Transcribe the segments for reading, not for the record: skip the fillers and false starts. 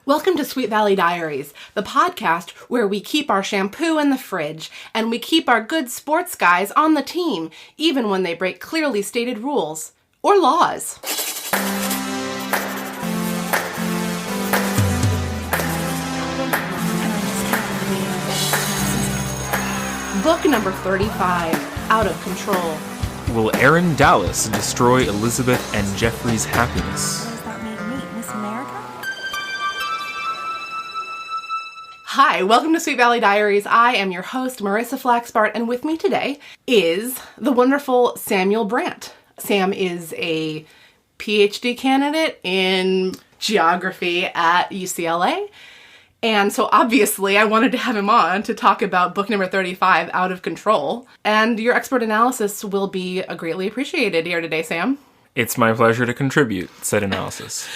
Welcome to Sweet Valley Diaries, the podcast where we keep our shampoo in the fridge and we keep our good sports guys on the team, even when they break clearly stated rules or laws. Book number 35, Out of Control. Will Aaron Dallas destroy Elizabeth and Jeffrey's happiness? What does that make me, Miss America? Hi, welcome to Sweet Valley Diaries. I am your host, Marissa Flaxbart, and with me today is the wonderful Samuel Brandt. Sam is a PhD candidate in geography at UCLA. And so obviously I wanted to have him on to talk about book number 35, Out of Control. And your expert analysis will be greatly appreciated here today, Sam. It's my pleasure to contribute said analysis.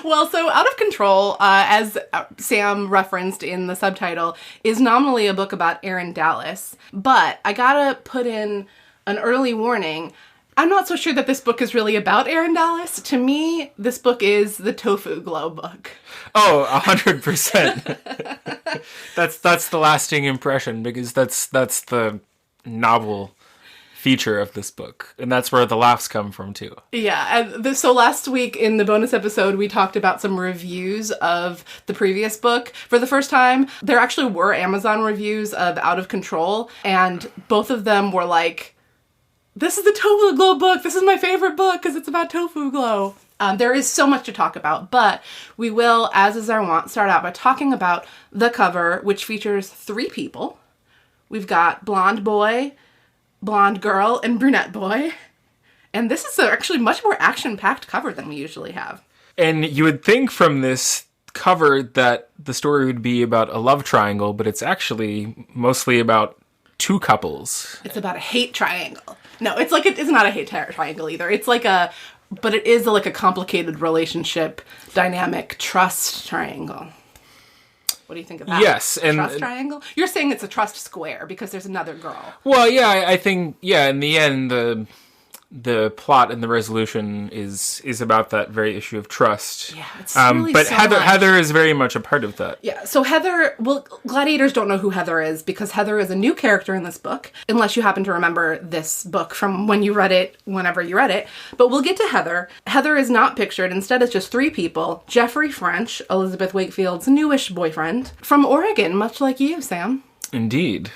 Well, so Out of Control, as Sam referenced in the subtitle, is nominally a book about Aaron Dallas. But I gotta put in an early warning. I'm not so sure that this book is really about Aaron Dallas. To me, this book is the Tofu-Glo Book. Oh, 100%. That's the lasting impression, because that's the novel feature of this book. And that's where the laughs come from, too. Yeah, and so last week in the bonus episode, we talked about some reviews of the previous book. For the first time, there actually were Amazon reviews of Out of Control, and both of them were like, this is the Tofu-Glo book. This is my favorite book because it's about Tofu-Glo. There is so much to talk about, but we will, as is our wont, start out by talking about the cover, which features three people. We've got blonde boy, blonde girl, and brunette boy. And this is actually much more action-packed cover than we usually have. And you would think from this cover that the story would be about a love triangle, but it's actually mostly about two couples. It's about a hate triangle. No, it's not a hate triangle either. It's but it is like a complicated relationship dynamic trust triangle. What do you think of that? Yes, and trust triangle? You're saying it's a trust square because there's another girl. Well, yeah, I think, in the end, the plot and the resolution is about that very issue of trust. Yeah, it's really but so Heather is very much a part of that. Yeah, so Heather, well, gladiators don't know who Heather is because Heather is a new character in this book, unless you happen to remember this book from when you read it, whenever you read it. But we'll get to Heather. Heather is not pictured. Instead, it's just three people. Jeffrey French, Elizabeth Wakefield's newish boyfriend, from Oregon, much like you, Sam. Indeed.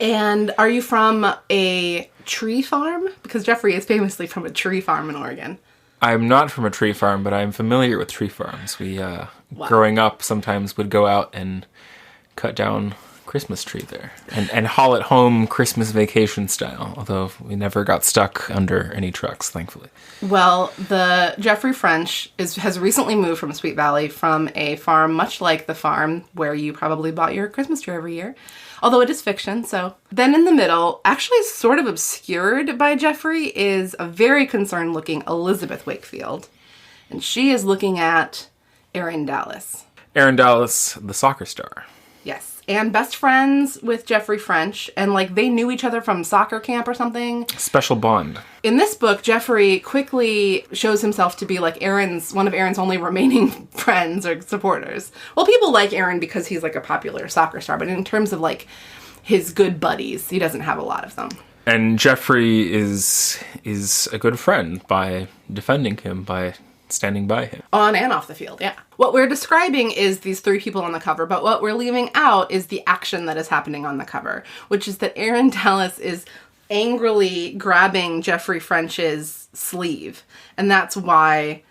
And are you from a tree farm? Because Jeffrey is famously from a tree farm in Oregon. I'm not from a tree farm, but I'm familiar with tree farms. We, growing up, sometimes would go out and cut down Christmas tree there. And haul it home Christmas vacation style, although we never got stuck under any trucks, thankfully. Well, the Jeffrey French has recently moved from Sweet Valley from a farm much like the farm where you probably bought your Christmas tree every year. Although it is fiction, so. Then in the middle, actually sort of obscured by Jeffrey, is a very concerned-looking Elizabeth Wakefield. And she is looking at Aaron Dallas. Aaron Dallas, the soccer star. Yes. And best friends with Jeffrey French. And, they knew each other from soccer camp or something. Special bond. In this book, Jeffrey quickly shows himself to be, one of Aaron's only remaining friends or supporters. Well, people like Aaron because he's, a popular soccer star. But in terms of, his good buddies, he doesn't have a lot of them. And Jeffrey is a good friend by defending him, by standing by him. On and off the field, yeah. What we're describing is these three people on the cover, but what we're leaving out is the action that is happening on the cover, which is that Aaron Dallas is angrily grabbing Jeffrey French's sleeve, and that's why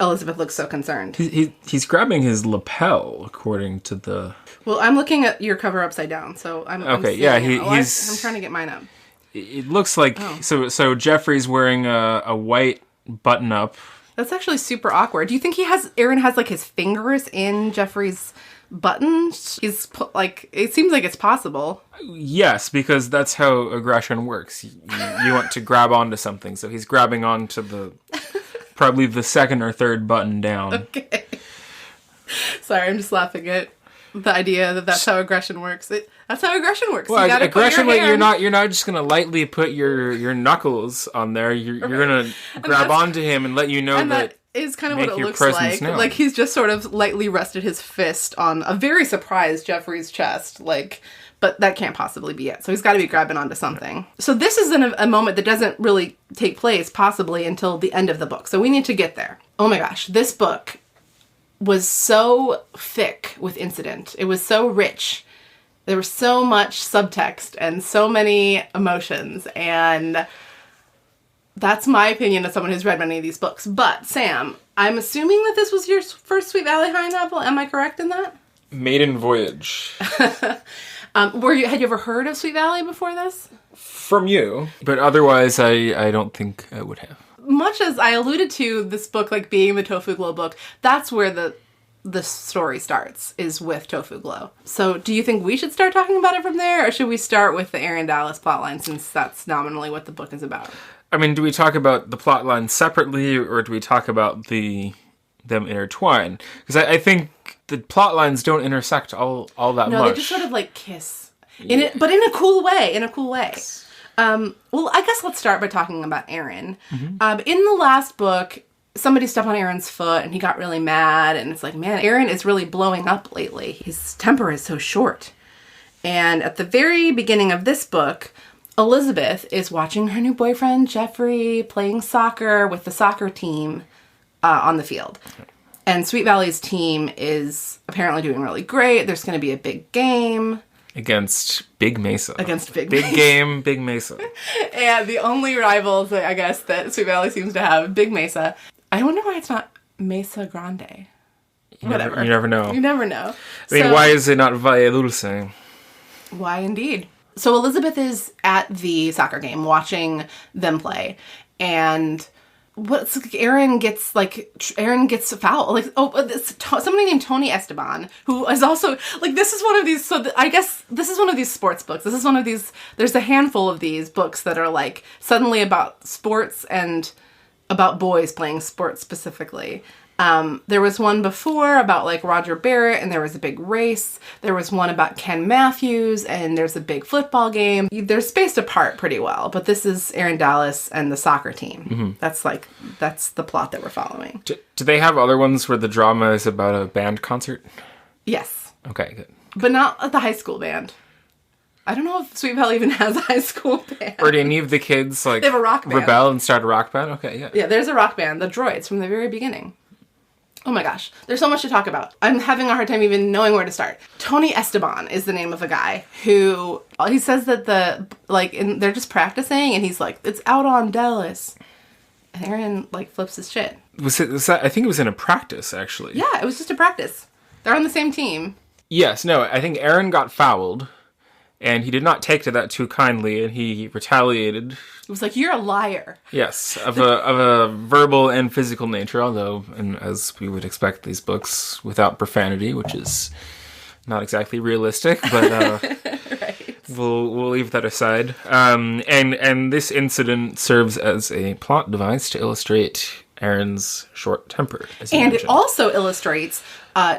Elizabeth looks so concerned. He's grabbing his lapel, according to the... Well, I'm looking at your cover upside down, so I'm okay. I'm trying to get mine up. It looks like so Jeffrey's wearing a white button-up. That's actually super awkward. Do you think Aaron has his fingers in Jeffrey's buttons? It seems like it's possible. Yes, because that's how aggression works. You want to grab onto something, so he's grabbing onto probably the second or third button down. Okay. Sorry, I'm just laughing at the idea that that's how aggression works. That's how aggression works. Well, you aggression, you're not just gonna lightly put your knuckles on there. You're gonna grab onto him and let you know that is kind of Make what it your looks presence like. known. Like, he's just sort of lightly rested his fist on a very surprised Jeffrey's chest, like, but that can't possibly be it. So he's got to be grabbing onto something. So this is a moment that doesn't really take place, possibly, until the end of the book. So we need to get there. Oh my gosh, this book was so thick with incident. It was so rich. There was so much subtext and so many emotions, and that's my opinion as someone who's read many of these books. But, Sam, I'm assuming that this was your first Sweet Valley High novel. Am I correct in that? Maiden Voyage. Had you ever heard of Sweet Valley before this? From you. But otherwise, I don't think I would have. Much as I alluded to this book, like, being the Tofu-Glo book, that's where the story starts, is with Tofu-Glo. So do you think we should start talking about it from there, or should we start with the Aaron Dallas plotline, since that's nominally what the book is about? I mean, do we talk about the plot line separately, or do we talk about them intertwined? Because I think the plot lines don't intersect all that much. No, they just sort of, like, kiss. But in a cool way. Well, I guess let's start by talking about Aaron. Mm-hmm. In the last book, somebody stepped on Aaron's foot, and he got really mad, and it's like, man, Aaron is really blowing up lately. His temper is so short. And at the very beginning of this book, Elizabeth is watching her new boyfriend, Jeffrey, playing soccer with the soccer team on the field. And Sweet Valley's team is apparently doing really great. There's going to be a big game. Against Big Mesa. Big game, Big Mesa. And the only rivals, I guess, that Sweet Valley seems to have, Big Mesa. I wonder why it's not Mesa Grande. Whatever. You never know. You never know. I mean, why is it not Valle Dulce? Why indeed. So Elizabeth is at the soccer game watching them play, and Aaron gets fouled. Somebody named Tony Esteban, who is also, like, this is one of these, I guess this is one of these sports books. This is one of these, there's a handful of these books that are, like, suddenly about sports and about boys playing sports specifically. There was one before about, like, Roger Barrett, and there was a big race. There was one about Ken Matthews, and there's a big football game. They're spaced apart pretty well, but this is Aaron Dallas and the soccer team. Mm-hmm. That's the plot that we're following. Do they have other ones where the drama is about a band concert? Yes. Okay, good. But not at the high school band. I don't know if Sweet Valley even has a high school band. Or do any of the kids, like, they have a rock band. Rebel and start a rock band? Okay, yeah. Yeah, there's a rock band, the Droids, from the very beginning. Oh my gosh, there's so much to talk about. I'm having a hard time even knowing where to start. Tony Esteban is the name of a guy who, he says that they're just practicing, and he's like, it's out on Dallas. And Aaron, like, flips his shit. Was that, I think it was in a practice, actually. Yeah, it was just a practice. They're on the same team. Yes, no, I think Aaron got fouled, and he did not take to that too kindly, and he retaliated. It was like, you're a liar. Yes, of a verbal and physical nature, although, and as we would expect these books, without profanity, which is not exactly realistic, but right. we'll leave that aside. And this incident serves as a plot device to illustrate Aaron's short temper, as you And mentioned. it also illustrates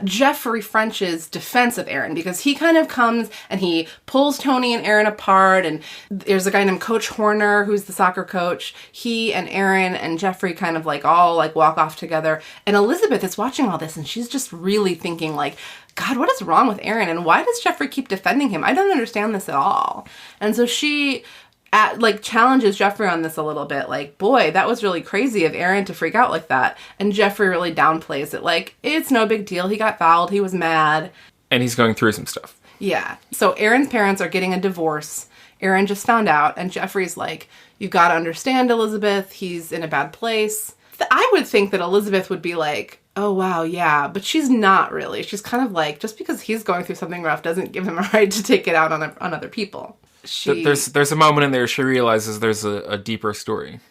Jeffrey French's defense of Aaron, because he kind of comes and he pulls Tony and Aaron apart, and there's a guy named Coach Horner, who's the soccer coach. He and Aaron and Jeffrey kind of all walk off together, and Elizabeth is watching all this, and she's just really thinking, like, God, what is wrong with Aaron, and why does Jeffrey keep defending him? I don't understand this at all. And so she challenges Jeffrey on this a little bit, like, boy, that was really crazy of Aaron to freak out like that. And Jeffrey really downplays it, like, it's no big deal. He got fouled. He was mad. And he's going through some stuff. Yeah. So Aaron's parents are getting a divorce. Aaron just found out, and Jeffrey's like, you've got to understand Elizabeth. He's in a bad place. I would think that Elizabeth would be like, oh, wow, yeah. But she's not really. She's kind of like, just because he's going through something rough doesn't give him a right to take it out on other people. There's a moment in there she realizes there's a deeper story.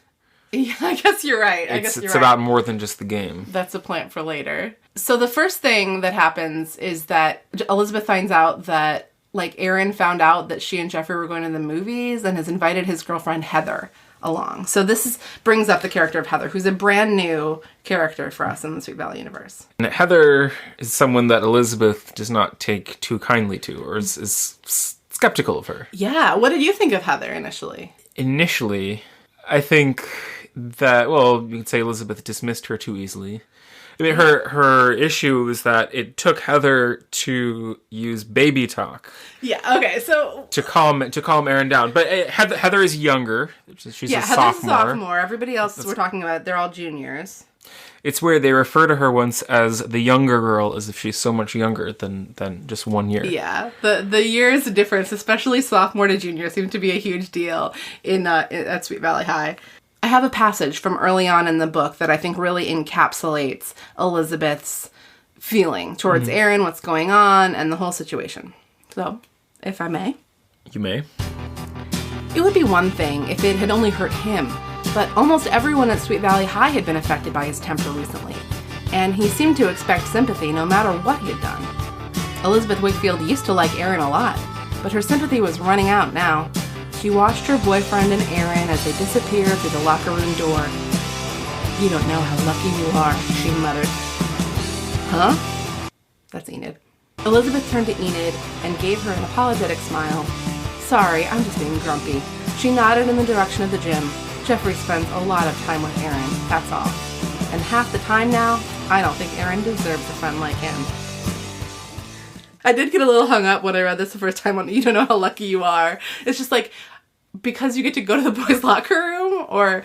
Yeah, I guess you're right. It's about more than just the game. That's a plant for later. So the first thing that happens is that Elizabeth finds out that, like, Aaron found out that she and Jeffrey were going to the movies and has invited his girlfriend Heather along. So this brings up the character of Heather, who's a brand new character for us in the Sweet Valley universe. And Heather is someone that Elizabeth does not take too kindly to, or is skeptical of her. Yeah. What did you think of Heather initially? Initially, I think that, well, you could say Elizabeth dismissed her too easily. I mean, her issue is that it took Heather to use baby talk. Yeah, okay, so... To calm Erin down. But Heather is younger. She's a sophomore. Heather's a sophomore. Everybody else we're talking about, they're all juniors. It's weird. They refer to her once as the younger girl, as if she's so much younger than just 1 year. Yeah, the years difference, especially sophomore to junior, seem to be a huge deal at Sweet Valley High. I have a passage from early on in the book that I think really encapsulates Elizabeth's feeling towards Erin, what's going on, and the whole situation. So, if I may. You may. It would be one thing if it had only hurt him, but almost everyone at Sweet Valley High had been affected by his temper recently, and he seemed to expect sympathy no matter what he had done. Elizabeth Wakefield used to like Erin a lot, but her sympathy was running out now. She watched her boyfriend and Erin as they disappeared through the locker room door. "You don't know how lucky you are," she muttered. "Huh?" That's Enid. Elizabeth turned to Enid and gave her an apologetic smile. "Sorry, I'm just being grumpy." She nodded in the direction of the gym. "Jeffrey spends a lot of time with Erin, that's all. And half the time now, I don't think Erin deserves a friend like him." I did get a little hung up when I read this the first time on "You don't know how lucky you are." It's just like, because you get to go to the boys' locker room, or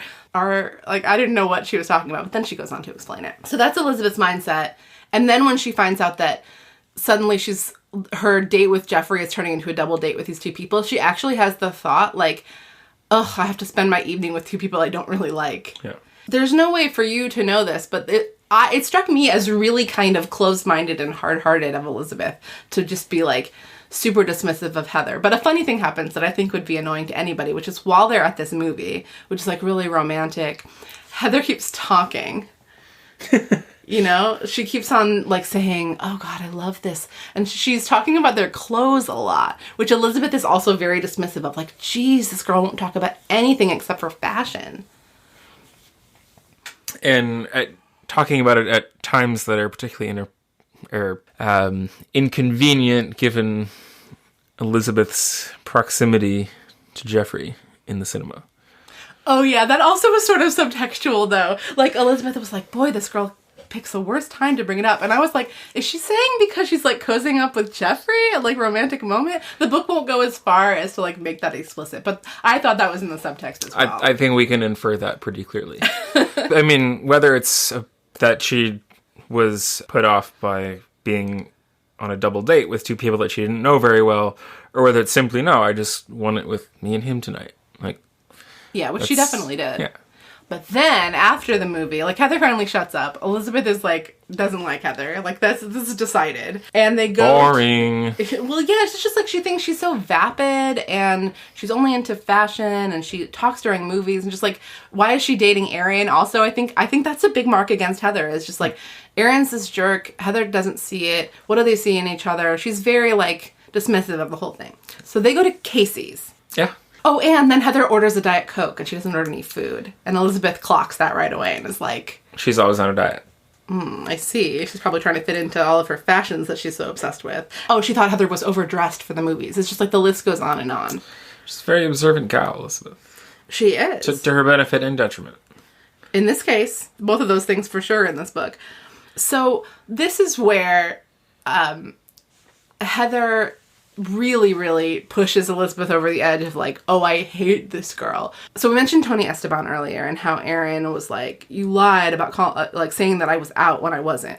like, I didn't know what she was talking about, but then she goes on to explain it. So that's Elizabeth's mindset. And then when she finds out that suddenly her date with Jeffrey is turning into a double date with these two people, she actually has the thought, like, ugh, I have to spend my evening with two people I don't really like. Yeah. There's no way for you to know this, but it struck me as really kind of closed-minded and hard-hearted of Elizabeth to just be, like, super dismissive of Heather. But a funny thing happens that I think would be annoying to anybody, which is while they're at this movie, which is, like, really romantic, Heather keeps talking. You know? She keeps on, like, saying, "Oh, God, I love this." And she's talking about their clothes a lot, which Elizabeth is also very dismissive of. Like, geez, this girl won't talk about anything except for fashion. And talking about it at times that are particularly inconvenient given Elizabeth's proximity to Jeffrey in the cinema. Oh yeah, that also was sort of subtextual though. Like, Elizabeth was like, "Boy, this girl picks the worst time to bring it up." And I was like, is she saying because she's, like, cozying up with Jeffrey at, like, romantic moment? The book won't go as far as to, like, make that explicit, but I thought that was in the subtext as well. I think we can infer that pretty clearly. I mean, whether it's that she was put off by being on a double date with two people that she didn't know very well, or whether it's simply, no, I just want it with me and him tonight. Like, yeah, which she definitely did. Yeah. But then, after the movie, like, Heather finally shuts up. Elizabeth is, like, doesn't like Heather. Like, this is decided. And they go... Boring. Well, yeah, it's just like she thinks she's so vapid, and she's only into fashion, and she talks during movies, and just, like, why is she dating Erin? Also, I think that's a big mark against Heather. It's just, like, Erin's this jerk. Heather doesn't see it. What do they see in each other? She's very, like, dismissive of the whole thing. So they go to Casey's. Yeah. Oh, and then Heather orders a Diet Coke, and she doesn't order any food. And Elizabeth clocks that right away and is like... She's always on a diet. I see. She's probably trying to fit into all of her fashions that she's so obsessed with. Oh, she thought Heather was overdressed for the movies. It's just like the list goes on and on. She's a very observant gal, Elizabeth. She is. To her benefit and detriment. In this case, both of those things for sure in this book. So this is where Heather really, really pushes Elizabeth over the edge of, like, oh, I hate this girl. So we mentioned Tony Esteban earlier and how Erin was like, you lied about saying that I was out when I wasn't.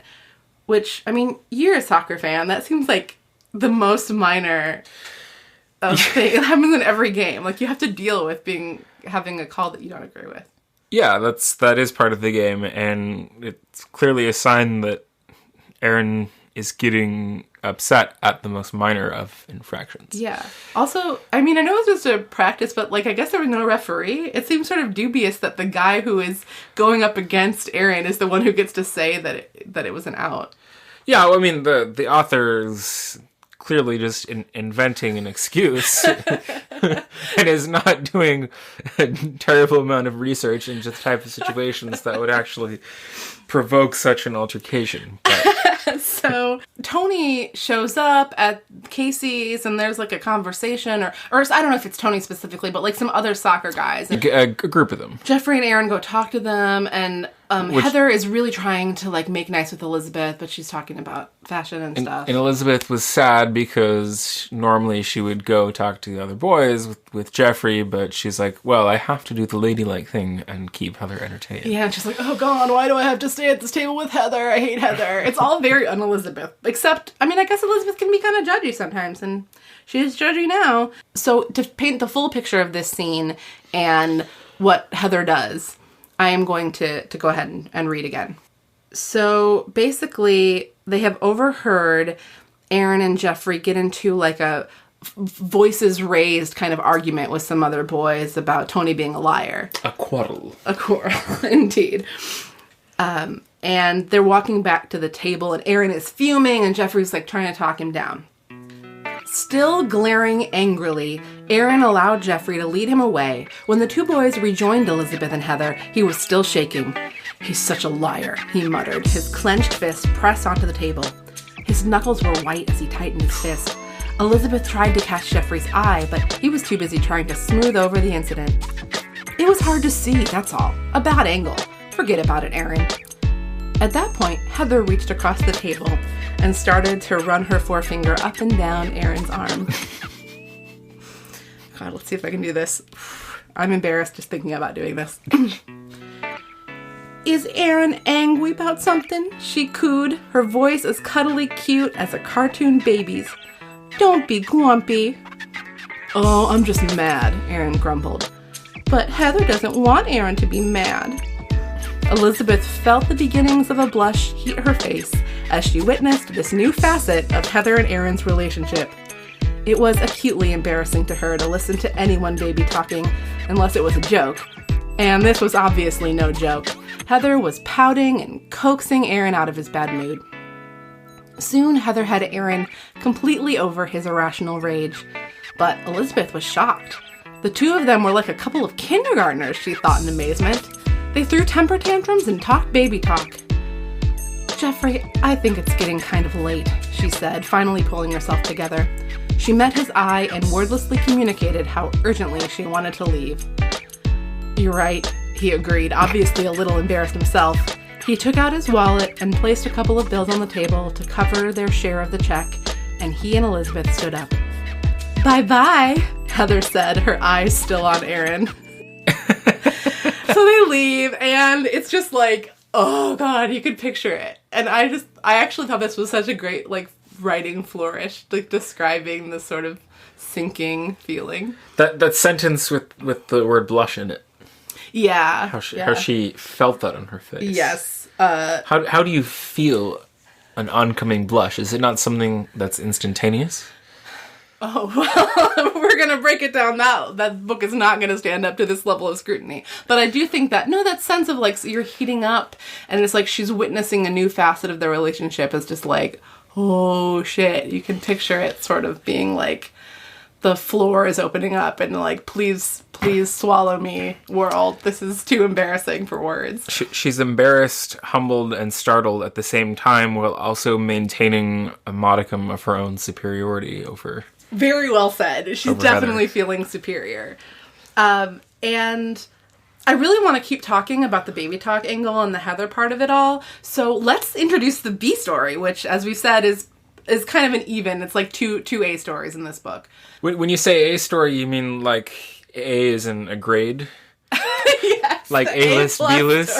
Which, I mean, you're a soccer fan. That seems like the most minor of thing. It happens in every game. Like, you have to deal with having a call that you don't agree with. Yeah, that is part of the game, and it's clearly a sign that Erin is getting upset at the most minor of infractions. Yeah. Also, I mean, I know it's just a practice, but, like, I guess there was no referee. It seems sort of dubious that the guy who is going up against Erin is the one who gets to say that it was an out. Yeah, well, I mean, the author's clearly just inventing an excuse and is not doing a terrible amount of research into the type of situations that would actually provoke such an altercation. But... So Tony shows up at Casey's and there's like a conversation or I don't know if it's Tony specifically, but like some other soccer guys. A group of them. Jeffrey and Aaron go talk to them, and Heather is really trying to like make nice with Elizabeth, but she's talking about fashion and stuff. And Elizabeth was sad because normally she would go talk to the other boys with Jeffrey, but she's like, well, I have to do the ladylike thing and keep Heather entertained. Yeah, and she's like, oh God, why do I have to stay at this table with Heather? I hate Heather. It's all very un-Elizabeth. Except, I mean, I guess Elizabeth can be kind of judgy sometimes, and she is judgy now. So to paint the full picture of this scene and what Heather does, I am going to go ahead and read again. So basically, they have overheard Aaron and Jeffrey get into like a voices raised kind of argument with some other boys about Tony being a liar. A quarrel. A quarrel, indeed. And they're walking back to the table, and Aaron is fuming, and Jeffrey's like trying to talk him down. Still glaring angrily, Aaron allowed Jeffrey to lead him away. When the two boys rejoined Elizabeth and Heather, he was still shaking. He's such a liar, he muttered, his clenched fist pressed onto the table. His knuckles were white as he tightened his fist. Elizabeth tried to catch Jeffrey's eye, but he was too busy trying to smooth over the incident. It was hard to see, that's all. A bad angle. Forget about it, Aaron. At that point, Heather reached across the table and started to run her forefinger up and down Aaron's arm. God, let's see if I can do this. I'm embarrassed just thinking about doing this. Is Aaron angry about something? She cooed, her voice as cuddly cute as a cartoon baby's. Don't be grumpy. Oh, I'm just mad, Aaron grumbled. But Heather doesn't want Aaron to be mad. Elizabeth felt the beginnings of a blush heat her face as she witnessed this new facet of Heather and Aaron's relationship. It was acutely embarrassing to her to listen to anyone baby talking unless it was a joke. And this was obviously no joke. Heather was pouting and coaxing Aaron out of his bad mood. Soon, Heather had Aaron completely over his irrational rage. But Elizabeth was shocked. The two of them were like a couple of kindergartners, she thought in amazement. They threw temper tantrums and talked baby talk. Jeffrey, I think it's getting kind of late, she said, finally pulling herself together. She met his eye and wordlessly communicated how urgently she wanted to leave. You're right, he agreed, obviously a little embarrassed himself. He took out his wallet and placed a couple of bills on the table to cover their share of the check, and he and Elizabeth stood up. Bye-bye, Heather said, her eyes still on Aaron. So they leave, and it's just like, oh God, you could picture it. And I actually thought this was such a great, like, writing flourish, like, describing this sort of sinking feeling. That sentence with the word blush in it. Yeah. How she felt that on her face. Yes. How do you feel an oncoming blush? Is it not something that's instantaneous? Oh, well, we're going to break it down now. That book is not going to stand up to this level of scrutiny. But I do think that sense of, like, so you're heating up, and it's like she's witnessing a new facet of their relationship is just like, oh, shit. You can picture it sort of being like, the floor is opening up, and, like, please swallow me, world. This is too embarrassing for words. She's embarrassed, humbled, and startled at the same time, while also maintaining a modicum of her own superiority over... Very well said. She's definitely feeling superior. And I really want to keep talking about the baby talk angle and the Heather part of it all. So let's introduce the B story, which, as we've said, is kind of an even. It's like two A stories in this book. When you say A story, you mean like A is in a grade? Yes. Like A-list, B-list?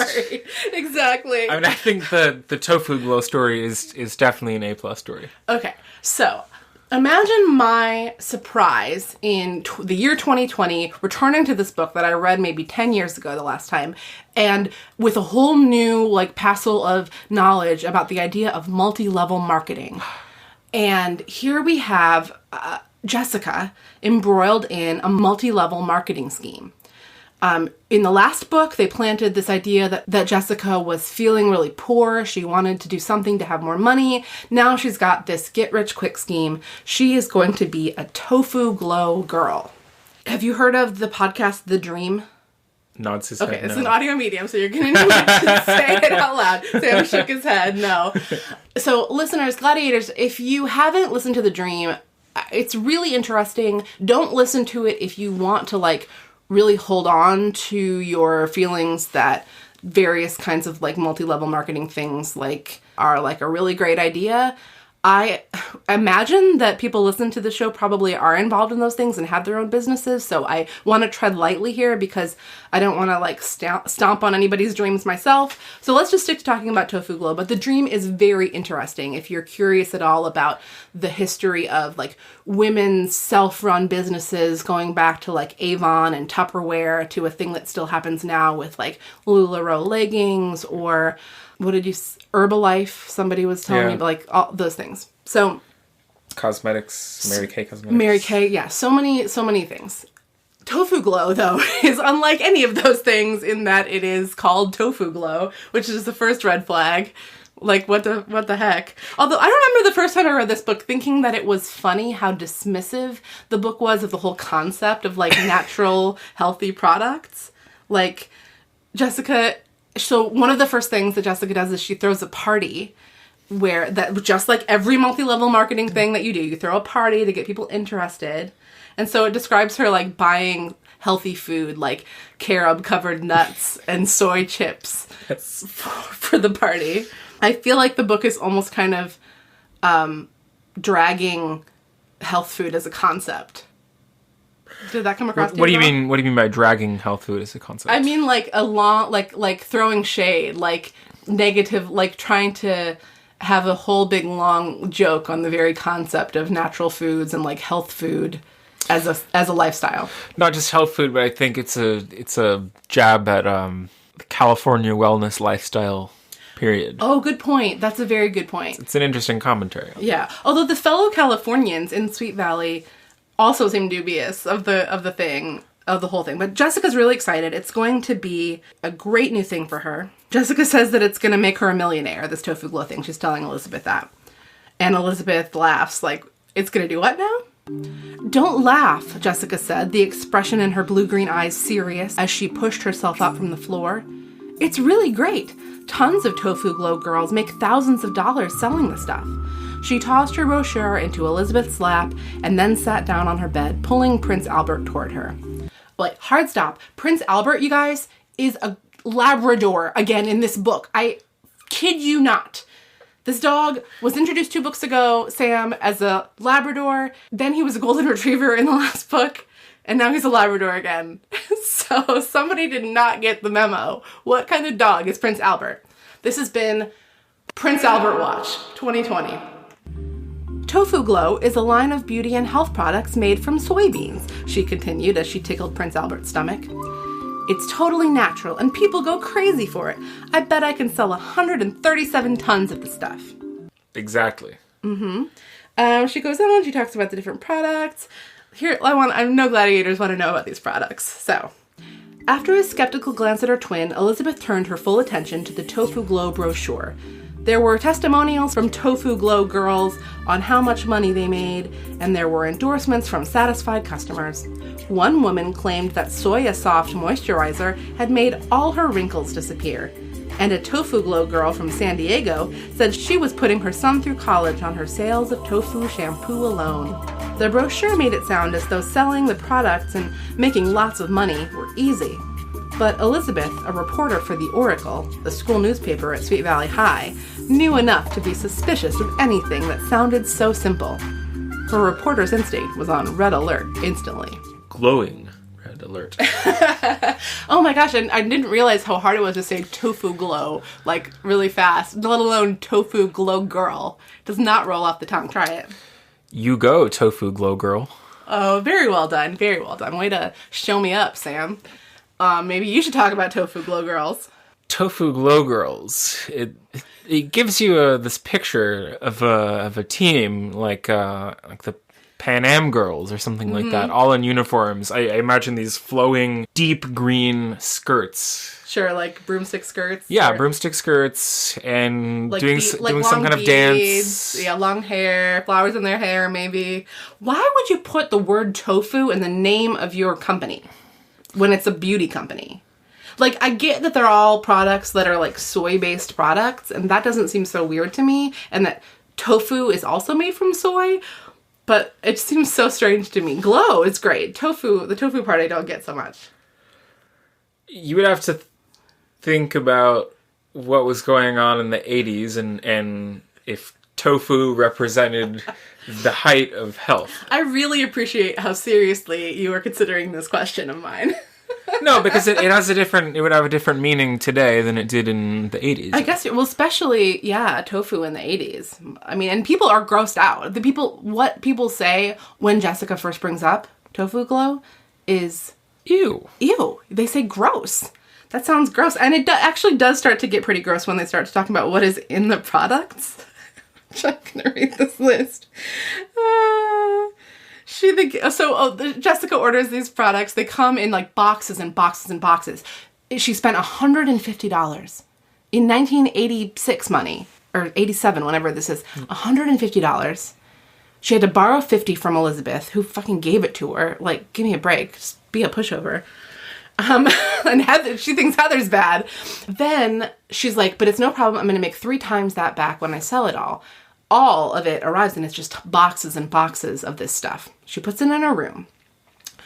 Exactly. I mean, I think the Tofu-Glo story is definitely an A+ story. Okay, so... Imagine my surprise in the year 2020, returning to this book that I read maybe 10 years ago the last time, and with a whole new, like, passel of knowledge about the idea of multi-level marketing. And here we have Jessica embroiled in a multi-level marketing scheme. In the last book, they planted this idea that Jessica was feeling really poor. She wanted to do something to have more money. Now she's got this get-rich-quick scheme. She is going to be a Tofu-Glo girl. Have you heard of the podcast The Dream? nods his Okay, head it's no. an audio medium, so you're going to need to say it out loud. Sam shook his head, no. So, listeners, gladiators, if you haven't listened to The Dream, it's really interesting. Don't listen to it if you want to, like, really hold on to your feelings that various kinds of, like, multi-level marketing things, like, are, like, a really great idea. I imagine that people listening to the show probably are involved in those things and have their own businesses, so I want to tread lightly here because I don't want to, like, stomp on anybody's dreams myself. So let's just stick to talking about Tofu-Glo. But The Dream is very interesting if you're curious at all about the history of, like, women's self-run businesses going back to, like, Avon and Tupperware to a thing that still happens now with, like, LuLaRoe leggings or... what did you... Herbalife, somebody was telling me, like, all those things. So... Cosmetics, Mary Kay Cosmetics. Mary Kay, yeah. So many things. Tofu-Glo, though, is unlike any of those things in that it is called Tofu-Glo, which is the first red flag. Like, what the heck? Although, I remember the first time I read this book thinking that it was funny how dismissive the book was of the whole concept of, like, natural, healthy products. Like, Jessica... So one of the first things that Jessica does is she throws a party where that just like every multi-level marketing thing that you do, you throw a party to get people interested. And so it describes her like buying healthy food like carob covered nuts and soy chips for the party. I feel like the book is almost kind of dragging health food as a concept. Did that come across? What do you mean? What do you mean by dragging health food as a concept? I mean, like a long, like throwing shade, like negative, like trying to have a whole big long joke on the very concept of natural foods and like health food as a lifestyle. Not just health food, but I think it's a jab at the California wellness lifestyle. Period. Oh, good point. That's a very good point. It's an interesting commentary. Yeah. Although the fellow Californians in Sweet Valley also seem dubious of the whole thing. But Jessica's really excited. It's going to be a great new thing for her. Jessica says that it's going to make her a millionaire, this Tofu-Glo thing. She's telling Elizabeth that. And Elizabeth laughs like, it's going to do what now? Don't laugh, Jessica said, the expression in her blue-green eyes serious as she pushed herself up from the floor. It's really great. Tons of Tofu-Glo girls make thousands of dollars selling the stuff. She tossed her brochure into Elizabeth's lap and then sat down on her bed, pulling Prince Albert toward her. Like, hard stop. Prince Albert, you guys, is a Labrador again in this book. I kid you not. This dog was introduced 2 books ago, Sam, as a Labrador. Then he was a Golden Retriever in the last book. And now he's a Labrador again. So somebody did not get the memo. What kind of dog is Prince Albert? This has been Prince Albert Watch 2020. Tofu-Glo is a line of beauty and health products made from soybeans, she continued as she tickled Prince Albert's stomach. It's totally natural, and people go crazy for it. I bet I can sell 137 tons of the stuff. Exactly. She goes on, she talks about the different products. Here, I know gladiators want to know about these products. So, after a skeptical glance at her twin, Elizabeth turned her full attention to the Tofu-Glo brochure. There were testimonials from Tofu-Glo girls on how much money they made, and there were endorsements from satisfied customers. One woman claimed that Soya Soft moisturizer had made all her wrinkles disappear, and a Tofu-Glo girl from San Diego said she was putting her son through college on her sales of tofu shampoo alone. The brochure made it sound as though selling the products and making lots of money were easy. But Elizabeth, a reporter for the Oracle, the school newspaper at Sweet Valley High, knew enough to be suspicious of anything that sounded so simple. Her reporter's instinct was on red alert instantly. Glowing red alert. Oh my gosh, and I didn't realize how hard it was to say Tofu-Glo, like, really fast, let alone Tofu-Glo girl. Does not roll off the tongue. Try it. You go, Tofu-Glo girl. Oh, very well done. Very well done. Way to show me up, Sam. Maybe you should talk about Tofu-Glo girls. Tofu-Glo girls. It gives you this picture of a team like the Pan Am girls or something like that, all in uniforms. I imagine these flowing, deep green skirts. Sure, like broomstick skirts. Yeah, broomstick skirts and like doing some kind of dance. Yeah, long hair, flowers in their hair, maybe. Why would you put the word tofu in the name of your company when it's a beauty company? Like, I get that they're all products that are, like, soy-based products, and that doesn't seem so weird to me, and that tofu is also made from soy, but it seems so strange to me. Glow is great. The tofu part I don't get so much. You would have to think about what was going on in the 80s and if tofu represented the height of health. I really appreciate how seriously you are considering this question of mine. No, because it would have a different meaning today than it did in the 80s. I guess, well, especially, tofu in the 80s. I mean, and people are grossed out. What people say when Jessica first brings up Tofu-Glo is... Ew. Ew. They say gross. That sounds gross. And it actually does start to get pretty gross when they start to talk about what is in the products. I'm going to read this list. Jessica orders these products. They come in like boxes and boxes and boxes. She spent $150 in 1986 money, or 87, whenever this is. $150. She had to borrow $50 from Elizabeth, who fucking gave it to her. Like, give me a break. Just be a pushover. And Heather, she thinks Heather's bad. Then she's like, but it's no problem. I'm going to make 3 times that back when I sell it all. All of it arrives and it's just boxes and boxes of this stuff. She puts it in her room.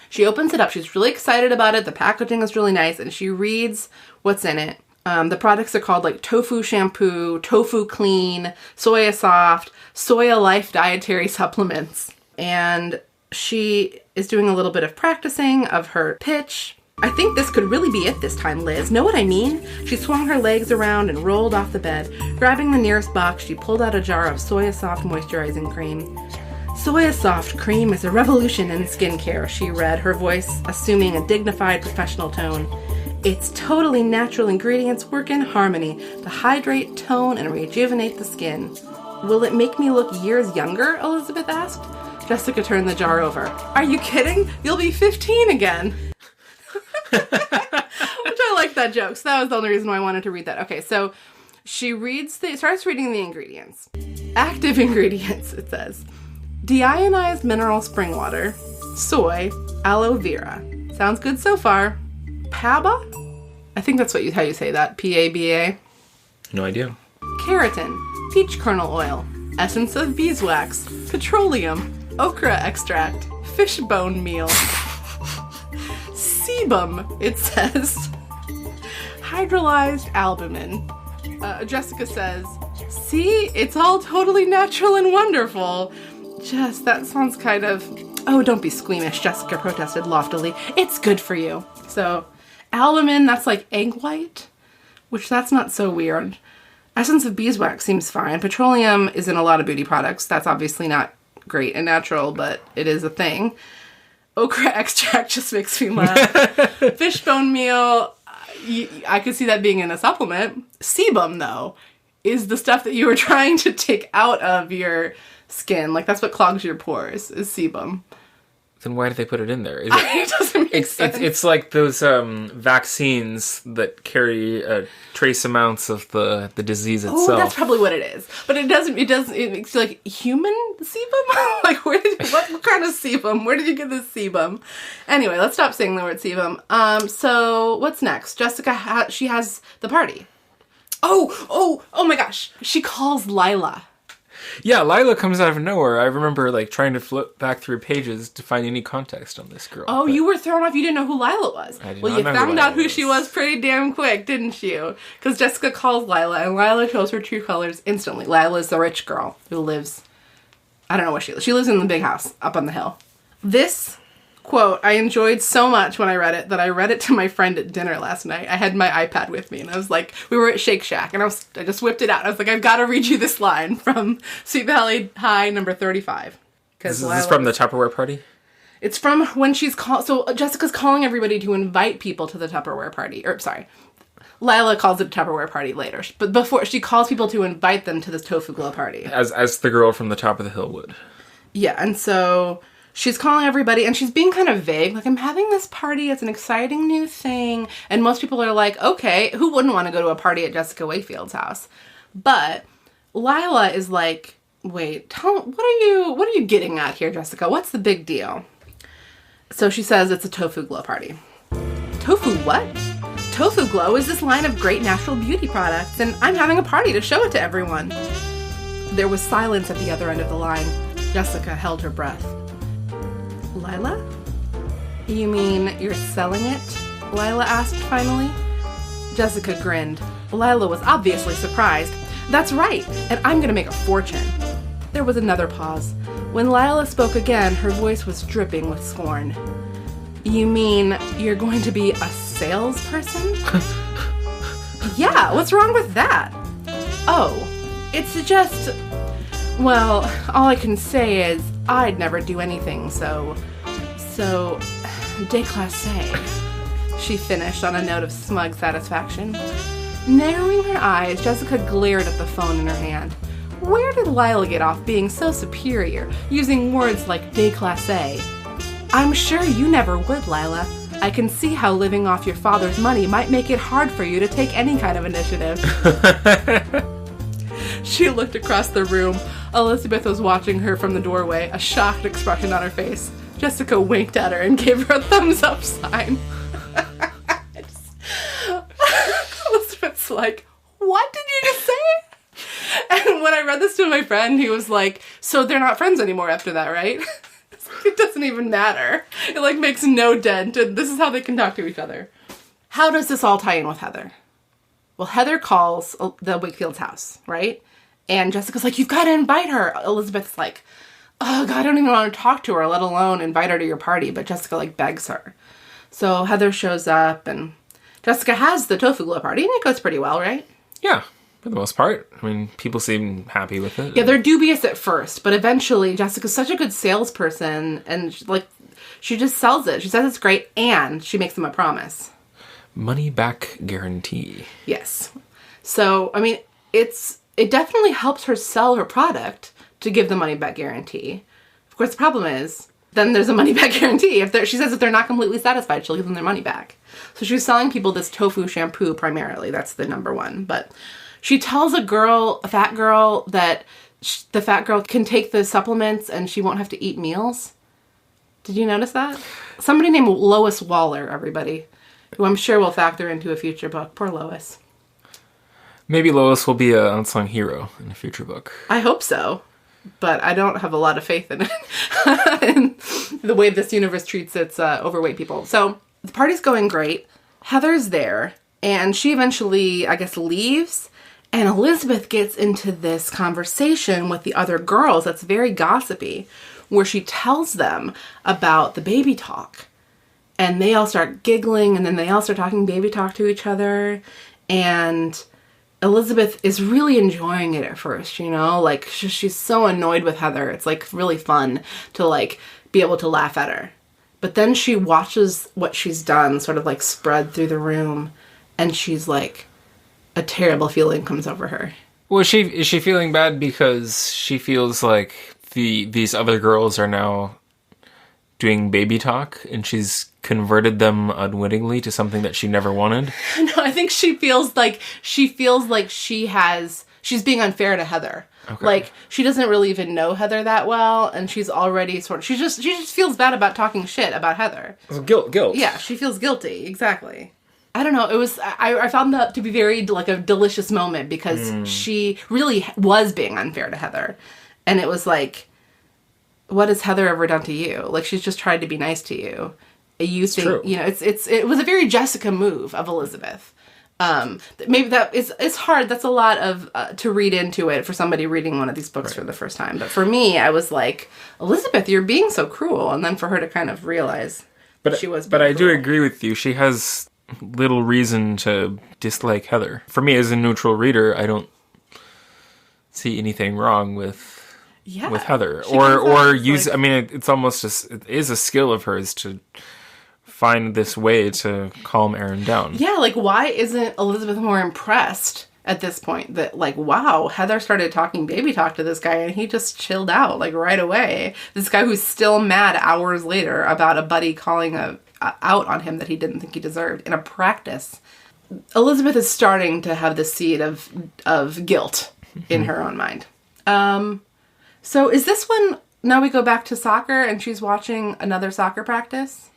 She opens it up. She's really excited about it. The packaging is really nice. And she reads what's in it. The products are called like tofu shampoo, tofu clean, soya soft, soya life dietary supplements. And she is doing a little bit of practicing of her pitch. I think this could really be it this time, Liz. Know what I mean? She swung her legs around and rolled off the bed. Grabbing the nearest box, she pulled out a jar of Soya Soft moisturizing cream. Soya Soft cream is a revolution in skincare, she read, her voice assuming a dignified professional tone. Its totally natural ingredients work in harmony to hydrate, tone, and rejuvenate the skin. Will it make me look years younger? Elizabeth asked. Jessica turned the jar over. Are you kidding? You'll be 15 again. Which I like that joke. So that was the only reason why I wanted to read that. Okay, so she starts reading the ingredients. Active ingredients, it says. Deionized mineral spring water, soy, aloe vera. Sounds good so far. PABA? I think that's how you say that. PABA. No idea. Keratin, peach kernel oil, essence of beeswax, petroleum, okra extract, fish bone meal. Sebum, it says. Hydrolyzed albumin. Jessica says, see, it's all totally natural and wonderful. That sounds kind of... Oh, don't be squeamish, Jessica protested loftily. It's good for you. So, albumin, that's like egg white, which that's not so weird. Essence of beeswax seems fine. Petroleum is in a lot of beauty products. That's obviously not great and natural, but it is a thing. Okra extract just makes me laugh. Fishbone meal, I could see that being in a supplement. Sebum, though, is the stuff that you were trying to take out of your skin. Like, that's what clogs your pores, is sebum. Then why did they put it in there? It doesn't make sense. It's like those vaccines that carry trace amounts of the disease itself. Oh, that's probably what it is. But it makes like human sebum? Like, what kind of sebum? Where did you get this sebum? Anyway, let's stop saying the word sebum. So what's next? Jessica, she has the party. Oh my gosh. She calls Lila. Yeah, Lila comes out of nowhere. I remember trying to flip back through pages to find any context on this girl. Oh, you were thrown off. You didn't know who Lila was. I did well, not you know found out who was. she was pretty damn quick, didn't you? Because Jessica calls Lila, and Lila shows her true colors instantly. Lila is the rich girl who lives... I don't know where she lives. She lives in the big house up on the hill. This quote I enjoyed so much when I read it that I read it to my friend at dinner last night. I had my iPad with me and I was like, we were at Shake Shack and I just whipped it out. I was like, I've got to read you this line from Sweet Valley High number 35. Is this from the Tupperware party? It's from when she's so Jessica's calling everybody to invite people to the Tupperware party. Lila calls it a Tupperware party later. But before, she calls people to invite them to this Tofu-Glo party. As the girl from the top of the hill would. Yeah, and so... She's calling everybody, and she's being kind of vague. Like, I'm having this party. It's an exciting new thing. And most people are like, okay, who wouldn't want to go to a party at Jessica Wayfield's house? But Lila is like, wait, what are you getting at here, Jessica? What's the big deal? So she says it's a Tofu-Glo party. Tofu what? Tofu-Glo is this line of great natural beauty products, and I'm having a party to show it to everyone. There was silence at the other end of the line. Jessica held her breath. Lila? You mean you're selling it? Lila asked finally. Jessica grinned. Lila was obviously surprised. That's right, and I'm gonna make a fortune. There was another pause. When Lila spoke again, her voice was dripping with scorn. You mean you're going to be a salesperson? Yeah, what's wrong with that? Oh, it's just... Well, all I can say is I'd never do anything so déclassé, she finished on a note of smug satisfaction. Narrowing her eyes, Jessica glared at the phone in her hand. Where did Lila get off being so superior, using words like déclassé? I'm sure you never would, Lila. I can see how living off your father's money might make it hard for you to take any kind of initiative. She looked across the room. Elizabeth was watching her from the doorway, a shocked expression on her face. Jessica winked at her and gave her a thumbs up sign. Elizabeth's like, what did you just say? And when I read this to my friend, he was like, so they're not friends anymore after that, right? It doesn't even matter. It like makes no dent, and this is how they can talk to each other. How does this all tie in with Heather? Well, Heather calls the Wakefield's house, right? And Jessica's like, you've got to invite her. Elizabeth's like, oh God, I don't even want to talk to her, let alone invite her to your party. But Jessica like begs her. So Heather shows up and Jessica has the Tofu-Glo party and it goes pretty well, right? Yeah, for the most part. I mean, people seem happy with it. Yeah, they're dubious at first, but eventually Jessica's such a good salesperson and she just sells it. She says it's great and she makes them a promise. Money back guarantee. Yes. So, I mean, it definitely helps her sell her product to give the money back guarantee. Of course, the problem is, then there's a money back guarantee. She says if they're not completely satisfied, she'll give them their money back. So she's selling people this tofu shampoo primarily. That's the number one. But she tells a fat girl, that the fat girl can take the supplements and she won't have to eat meals. Did you notice that? Somebody named Lois Waller, everybody, who I'm sure will factor into a future book. Poor Lois. Maybe Lois will be an unsung hero in a future book. I hope so. But I don't have a lot of faith in it. in the way this universe treats its overweight people. So the party's going great. Heather's there. And she eventually, I guess, leaves. And Elizabeth gets into this conversation with the other girls that's very gossipy, where she tells them about the baby talk. And they all start giggling, and then they all start talking baby talk to each other. And Elizabeth is really enjoying it at first, you know? Like, she's so annoyed with Heather. It's, like, really fun to, like, be able to laugh at her. But then she watches what she's done sort of, like, spread through the room. And she's, like, a terrible feeling comes over her. Well, is she feeling bad because she feels like these other girls are now doing baby talk, and she's converted them unwittingly to something that she never wanted? No, I think she feels like she's being unfair to Heather. Okay. Like, she doesn't really even know Heather that well, and she's already she just feels bad about talking shit about Heather. Guilt. Yeah, she feels guilty. Exactly. I don't know. It was I found that to be very like a delicious moment because she really was being unfair to Heather, and it was like, what has Heather ever done to you? Like, she's just tried to be nice to you. You think, true. You know, it was a very Jessica move of Elizabeth. Maybe it's hard. That's a lot of to read into it for somebody reading one of these books for the first time. But for me, I was like, Elizabeth, you're being so cruel. And then for her to kind of realize she was. But I do agree with you. She has little reason to dislike Heather. For me, as a neutral reader, I don't see anything wrong with Heather or use. Like, I mean, it's almost just it is a skill of hers to find this way to calm Aaron down. Yeah, like, why isn't Elizabeth more impressed at this point that, like, wow, Heather started talking baby talk to this guy and he just chilled out, like, right away. This guy who's still mad hours later about a buddy calling out on him that he didn't think he deserved in a practice. Elizabeth is starting to have the seed of guilt in her own mind. So is this one, now we go back to soccer and she's watching another soccer practice?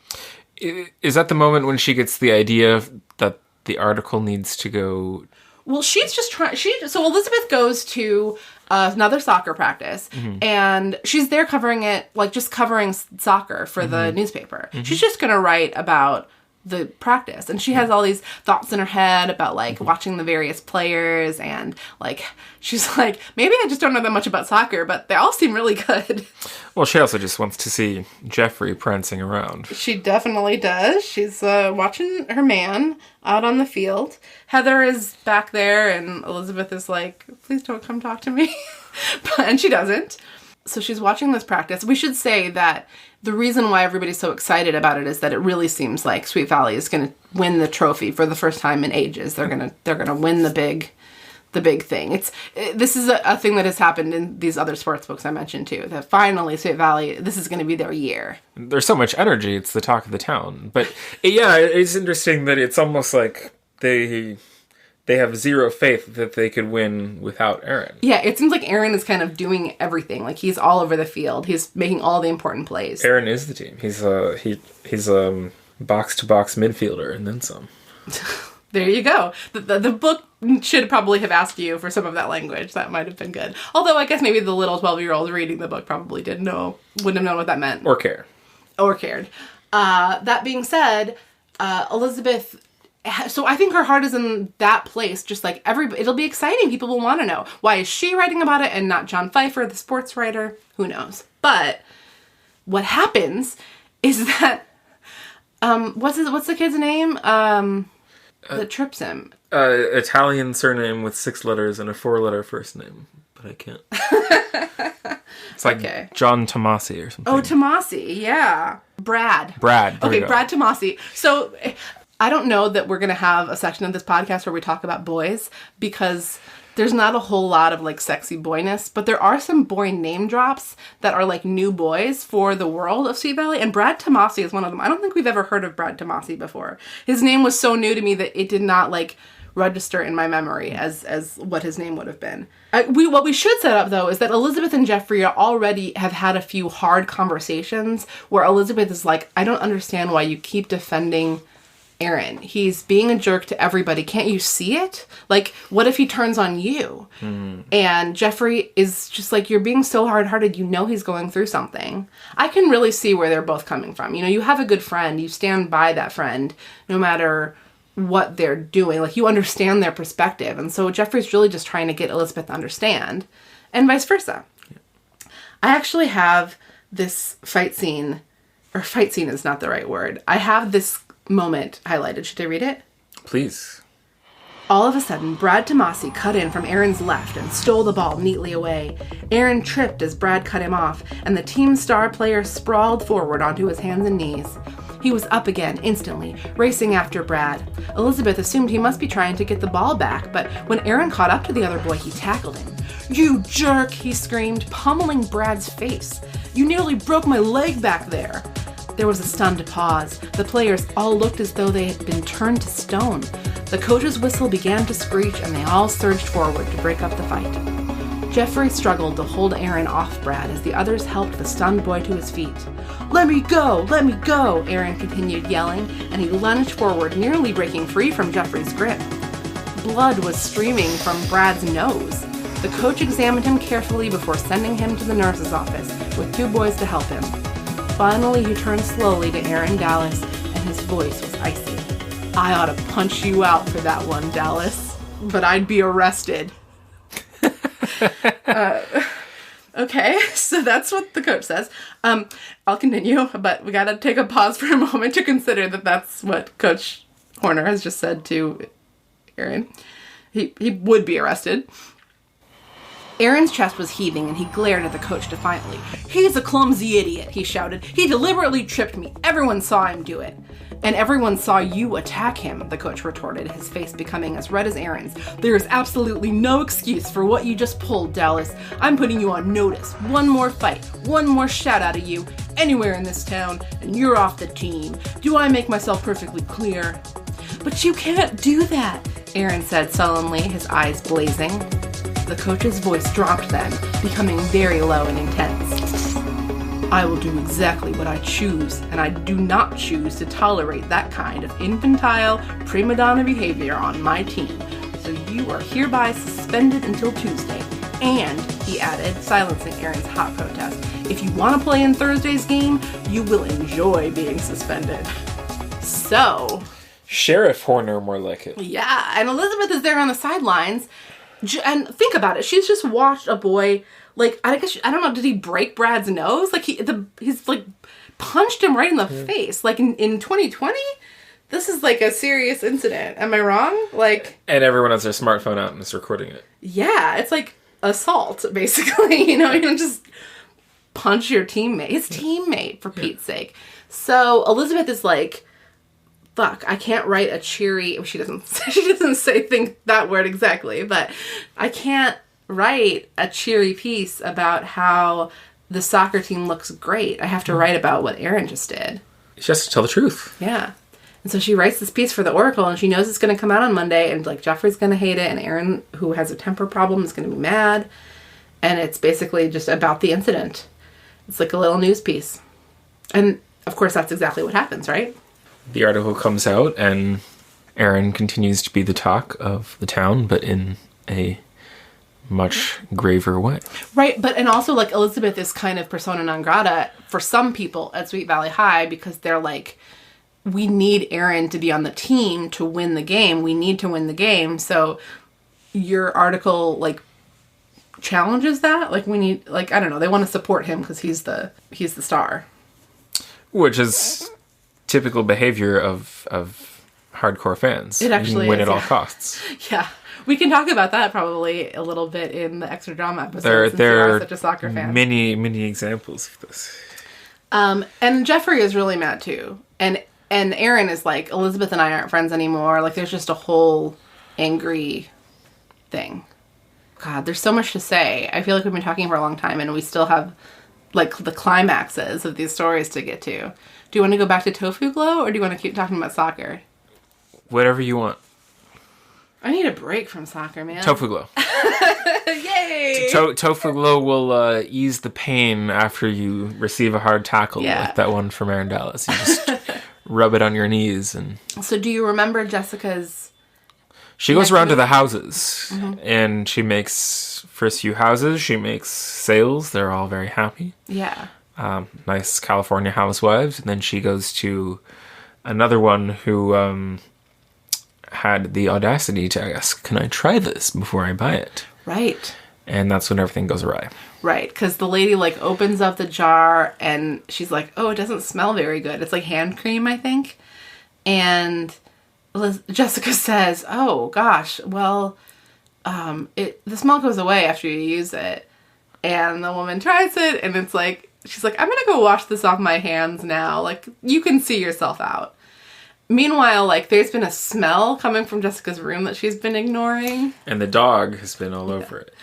Is that the moment when she gets the idea that the article needs to go... Well, she's just trying... So Elizabeth goes to another soccer practice, and she's there covering it, like just covering soccer for the newspaper. She's just going to write about the practice, and she has all these thoughts in her head about like watching the various players, and like she's like, maybe I just don't know that much about soccer, but they all seem really good. Well, she also just wants to see Jeffrey prancing around. She definitely does. She's watching her man out on the field. Heather is back there, and Elizabeth is like, please don't come talk to me. And she doesn't. So she's watching this practice. We should say that the reason why everybody's so excited about it is that it really seems like Sweet Valley is going to win the trophy for the first time in ages. They're gonna win the big thing. This is a thing that has happened in these other sports books I mentioned too. That finally Sweet Valley, this is going to be their year. There's so much energy. It's the talk of the town. But yeah, it's interesting that it's almost like they have zero faith that they could win without Aaron. Yeah, it seems like Aaron is kind of doing everything. Like, he's all over the field. He's making all the important plays. Aaron is the team. He's a box-to-box midfielder and then some. There you go. The book should probably have asked you for some of that language. That might have been good. Although I guess maybe the little 12-year-old reading the book probably wouldn't have known what that meant. Or care. Or cared. That being said, Elizabeth... So I think her heart is in that place, just like it'll be exciting. People will want to know. Why is she writing about it and not John Pfeiffer, the sports writer? Who knows? But what happens is that, what's the kid's name? That trips him. Italian surname with 6 letters and a 4-letter first name, but I can't. It's like John Tomasi or something. Oh, Tomasi, yeah. Brad. Okay, Brad Tomasi. So... I don't know that we're going to have a section of this podcast where we talk about boys, because there's not a whole lot of like sexy boyness, but there are some boy name drops that are like new boys for the world of Sweet Valley, and Brad Tomasi is one of them. I don't think we've ever heard of Brad Tomasi before. His name was so new to me that it did not like register in my memory as what his name would have been. What we should set up, though, is that Elizabeth and Jeffrey already have had a few hard conversations where Elizabeth is like, I don't understand why you keep defending Aaron. He's being a jerk to everybody. Can't you see it? Like, what if he turns on you? And Jeffrey is just like, you're being so hard-hearted. You know he's going through something. I can really see where they're both coming from. You know, you have a good friend. You stand by that friend no matter what they're doing. Like, you understand their perspective. And so Jeffrey's really just trying to get Elizabeth to understand, and vice versa. Yeah. I actually have this fight scene is not the right word. I have this moment highlighted. Should I read it? Please. All of a sudden, Brad Tomasi cut in from Aaron's left and stole the ball neatly away. Aaron tripped as Brad cut him off, and the team's star player sprawled forward onto his hands and knees. He was up again instantly, racing after Brad. Elizabeth assumed he must be trying to get the ball back, but when Aaron caught up to the other boy, he tackled him. "You jerk!" he screamed, pummeling Brad's face. "You nearly broke my leg back there." There was a stunned pause. The players all looked as though they had been turned to stone. The coach's whistle began to screech, and they all surged forward to break up the fight. Jeffrey struggled to hold Aaron off Brad as the others helped the stunned boy to his feet. Let me go! Let me go!" Aaron continued yelling, and he lunged forward, nearly breaking free from Jeffrey's grip. Blood was streaming from Brad's nose. The coach examined him carefully before sending him to the nurse's office, with 2 boys to help him. Finally, he turned slowly to Aaron Dallas, and his voice was icy. "I ought to punch you out for that one, Dallas, but I'd be arrested." Okay, so that's what the coach says. I'll continue, but we gotta take a pause for a moment to consider that that's what Coach Horner has just said to Aaron. He would be arrested. Aaron's chest was heaving, and he glared at the coach defiantly. "He's a clumsy idiot," he shouted. "He deliberately tripped me. Everyone saw him do it." "And everyone saw you attack him," the coach retorted, his face becoming as red as Aaron's. "There is absolutely no excuse for what you just pulled, Dallas. I'm putting you on notice. One more fight, one more shout out of you, anywhere in this town, and you're off the team. Do I make myself perfectly clear?" "But you can't do that," Aaron said sullenly, his eyes blazing. The coach's voice dropped then, becoming very low and intense. I will do exactly what I choose, and I do not choose to tolerate that kind of infantile, prima donna behavior on my team. So you are hereby suspended until Tuesday. And, he added, silencing Aaron's hot protest, if you want to play in Thursday's game, you will enjoy being suspended. So... Sheriff Horner, more like it. Yeah, and Elizabeth is there on the sidelines. And think about it. She's just watched a boy, like, I don't know, did he break Brad's nose? Like, he's like, punched him right in the face. Like, in 2020? This is, like, a serious incident. Am I wrong? Like... And everyone has their smartphone out and is recording it. Yeah, it's like assault, basically. You don't just punch your teammate. His teammate, for Pete's sake. So, Elizabeth is like... Fuck, I can't write a cheery... She doesn't think that word exactly, but I can't write a cheery piece about how the soccer team looks great. I have to write about what Aaron just did. She has to tell the truth. Yeah. And so she writes this piece for the Oracle, and she knows it's going to come out on Monday, and, like, Jeffrey's going to hate it, and Aaron, who has a temper problem, is going to be mad. And it's basically just about the incident. It's like a little news piece. And, of course, that's exactly what happens, right? The article comes out, and Aaron continues to be the talk of the town, but in a much graver way. Right, and also, like, Elizabeth is kind of persona non grata for some people at Sweet Valley High, because they're like, we need Aaron to be on the team to win the game. We need to win the game. So your article, like, challenges that. Like, we need, like, I don't know, they want to support him because he's the star. Which is... typical behavior of hardcore fans. It actually win is, at all costs. Yeah. We can talk about that probably a little bit in the extra drama episode, since you are such a soccer fan. Many examples of this. And Jeffrey is really mad too. And Aaron is like, Elizabeth and I aren't friends anymore. Like, there's just a whole angry thing. God, there's so much to say. I feel like we've been talking for a long time, and we still have, like, the climaxes of these stories to get to. Do you want to go back to Tofu-Glo, or do you want to keep talking about soccer? Whatever you want. I need a break from soccer, man. Tofu-Glo. Yay! Tofu-Glo will ease the pain after you receive a hard tackle, like that one from Aaron Dallas. You just rub it on your knees. And So do you remember Jessica's... She goes around to the houses, and she makes, first few houses, she makes sales. They're all very happy. Yeah. Nice California housewives. And then she goes to another one who had the audacity to ask, can I try this before I buy it? Right. And that's when everything goes awry. Right, because the lady, like, opens up the jar, and she's like, oh, it doesn't smell very good. It's like hand cream, I think. And Jessica says, oh, gosh, well, the smell goes away after you use it. And the woman tries it, and it's like, she's like, I'm going to go wash this off my hands now. Like, you can see yourself out. Meanwhile, like, there's been a smell coming from Jessica's room that she's been ignoring. And the dog has been all over it.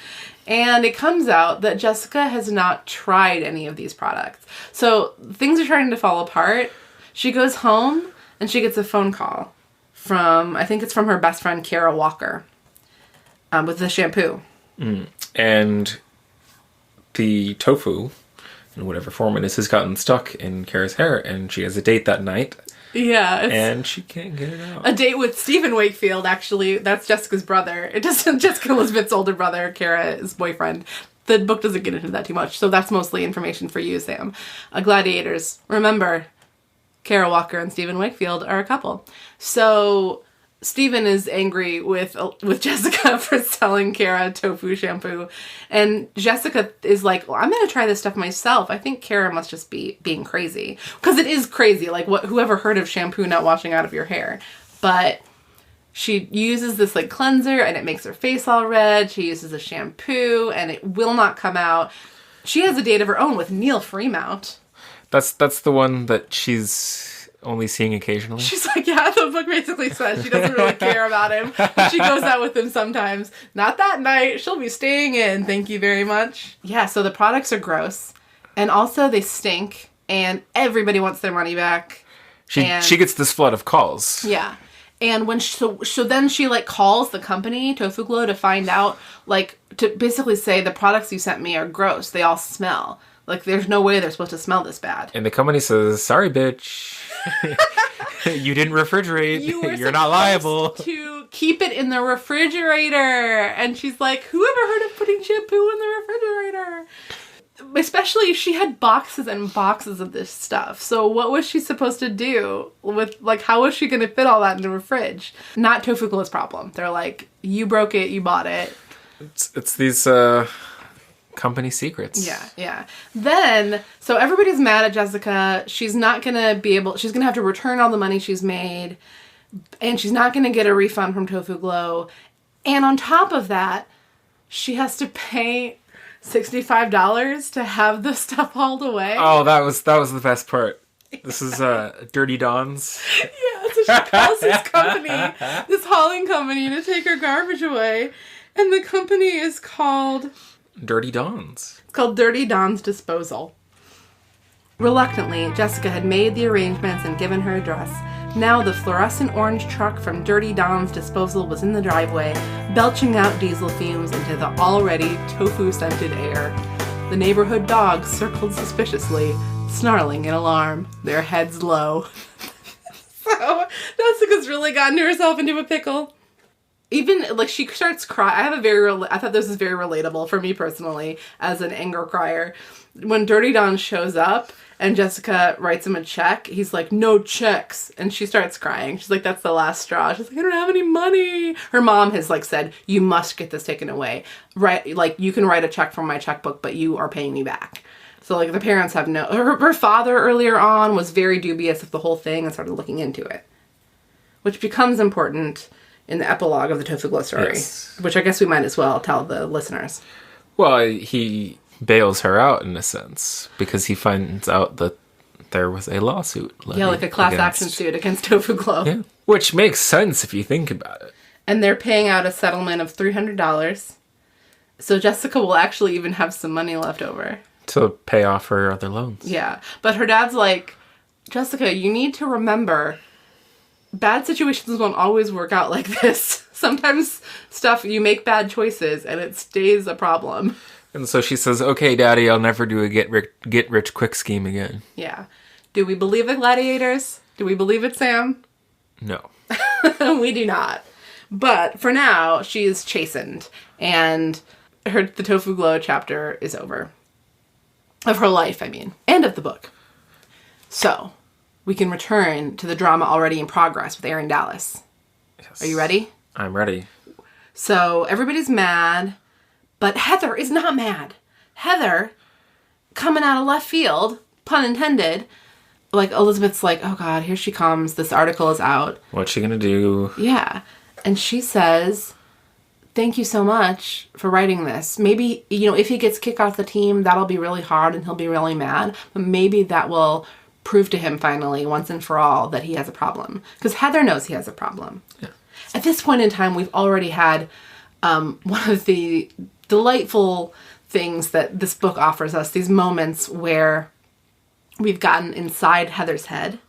And it comes out that Jessica has not tried any of these products. So things are starting to fall apart. She goes home, and she gets a phone call from, I think it's from her best friend, Kara Walker, with the shampoo. And the tofu, in whatever form it is, has gotten stuck in Kara's hair, and she has a date that night. Yeah. And she can't get it out. A date with Stephen Wakefield, actually. That's Jessica's brother. It doesn't, Jessica Elizabeth's older brother, Kara's boyfriend. The book doesn't get into that too much, so that's mostly information for you, Sam. Gladiators. Remember, Kara Walker and Stephen Wakefield are a couple. So Stephen is angry with Jessica for selling Kara tofu shampoo. And Jessica is like, well, I'm going to try this stuff myself. I think Kara must just be being crazy. Because it is crazy. Like, whoever heard of shampoo not washing out of your hair? But she uses this, like, cleanser, and it makes her face all red. She uses a shampoo, and it will not come out. She has a date of her own with Neil Fremount. That's the one that she's only seeing occasionally. She's like, yeah, the book basically says she doesn't really care about him. But she goes out with him sometimes. Not that night. She'll be staying in. Thank you very much. Yeah, so the products are gross. And also they stink. And everybody wants their money back. She gets this flood of calls. Yeah. And when so then she, like, calls the company, Tofu-Glo, to find out, like, to basically say the products you sent me are gross. They all smell. Like, there's no way they're supposed to smell this bad. And the company says, sorry, bitch. You didn't refrigerate. You're not liable. To keep it in the refrigerator. And she's like, who ever heard of putting shampoo in the refrigerator? Especially, she had boxes and boxes of this stuff. So what was she supposed to do with, like, how was she going to fit all that in the fridge? Not Tofu-Glo's problem. They're like, you broke it, you bought it. It's these company secrets. Yeah. Then, so everybody's mad at Jessica. She's not going to be able, she's going to have to return all the money she's made. And she's not going to get a refund from Tofu-Glo. And on top of that, she has to pay $65 to have the stuff hauled away. Oh, that was the best part. This is Dirty Don's. Yeah, so she calls this company, this hauling company, to take her garbage away. And the company is called Dirty Don's. It's called Dirty Don's Disposal. Reluctantly, Jessica had made the arrangements and given her address. Now the fluorescent orange truck from Dirty Don's Disposal was in the driveway, belching out diesel fumes into the already tofu-scented air. The neighborhood dogs circled suspiciously, snarling in alarm, their heads low. So, Jessica's really gotten herself into a pickle. Even, like, she starts crying. I thought this was very relatable for me personally as an anger crier. When Dirty Don shows up and Jessica writes him a check, he's like, no checks. And she starts crying. She's like, that's the last straw. She's like, I don't have any money. Her mom has, like, said, you must get this taken away. Right? Like, you can write a check from my checkbook, but you are paying me back. So, like, the parents have no... Her father earlier on was very dubious of the whole thing and started looking into it. Which becomes important in the epilogue of the Tofu-Glo story. Yes. Which I guess we might as well tell the listeners. Well, he bails her out in a sense because he finds out that there was a lawsuit. Yeah, like a class action suit against Tofu-Glo. Yeah. Which makes sense if you think about it. And they're paying out a settlement of $300. So Jessica will actually even have some money left over. To pay off her other loans. Yeah. But her dad's like, Jessica, you need to remember, bad situations won't always work out like this. Sometimes you make bad choices and it stays a problem. And so she says, okay, Daddy, I'll never do a get rich quick scheme again. Yeah. Do we believe the gladiators? Do we believe it, Sam? No. We do not. But for now, she is chastened. And the Tofu-Glo chapter is over. Of her life, I mean. And of the book. So, we can return to the drama already in progress with Aaron Dallas. Yes. Are you ready? I'm ready. So, everybody's mad. But Heather is not mad. Heather, coming out of left field, pun intended, like, Elizabeth's like, oh God, here she comes. This article is out. What's she gonna do? Yeah. And she says, thank you so much for writing this. Maybe, if he gets kicked off the team, that'll be really hard and he'll be really mad. But maybe that will prove to him finally, once and for all, that he has a problem. Because Heather knows he has a problem. Yeah. At this point in time, we've already had one of the delightful things that this book offers us, these moments where we've gotten inside Heather's head.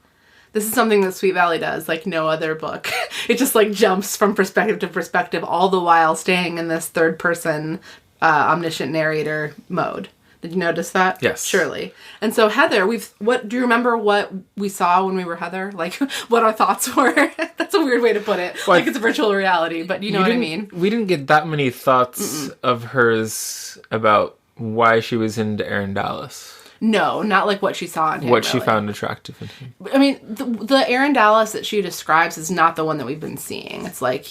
This is something that Sweet Valley does, like no other book. It just like jumps from perspective to perspective, all the while staying in this third person omniscient narrator mode. Did you notice that? Yes. Surely. And so Heather, do you remember what we saw when we were Heather? Like what our thoughts were? That's a weird way to put it. Like it's a virtual reality, but you know what I mean? We didn't get that many thoughts of hers about why she was into Aaron Dallas. No, not like what she saw in him. What she found attractive in him. I mean, the Aaron Dallas that she describes is not the one that we've been seeing. It's like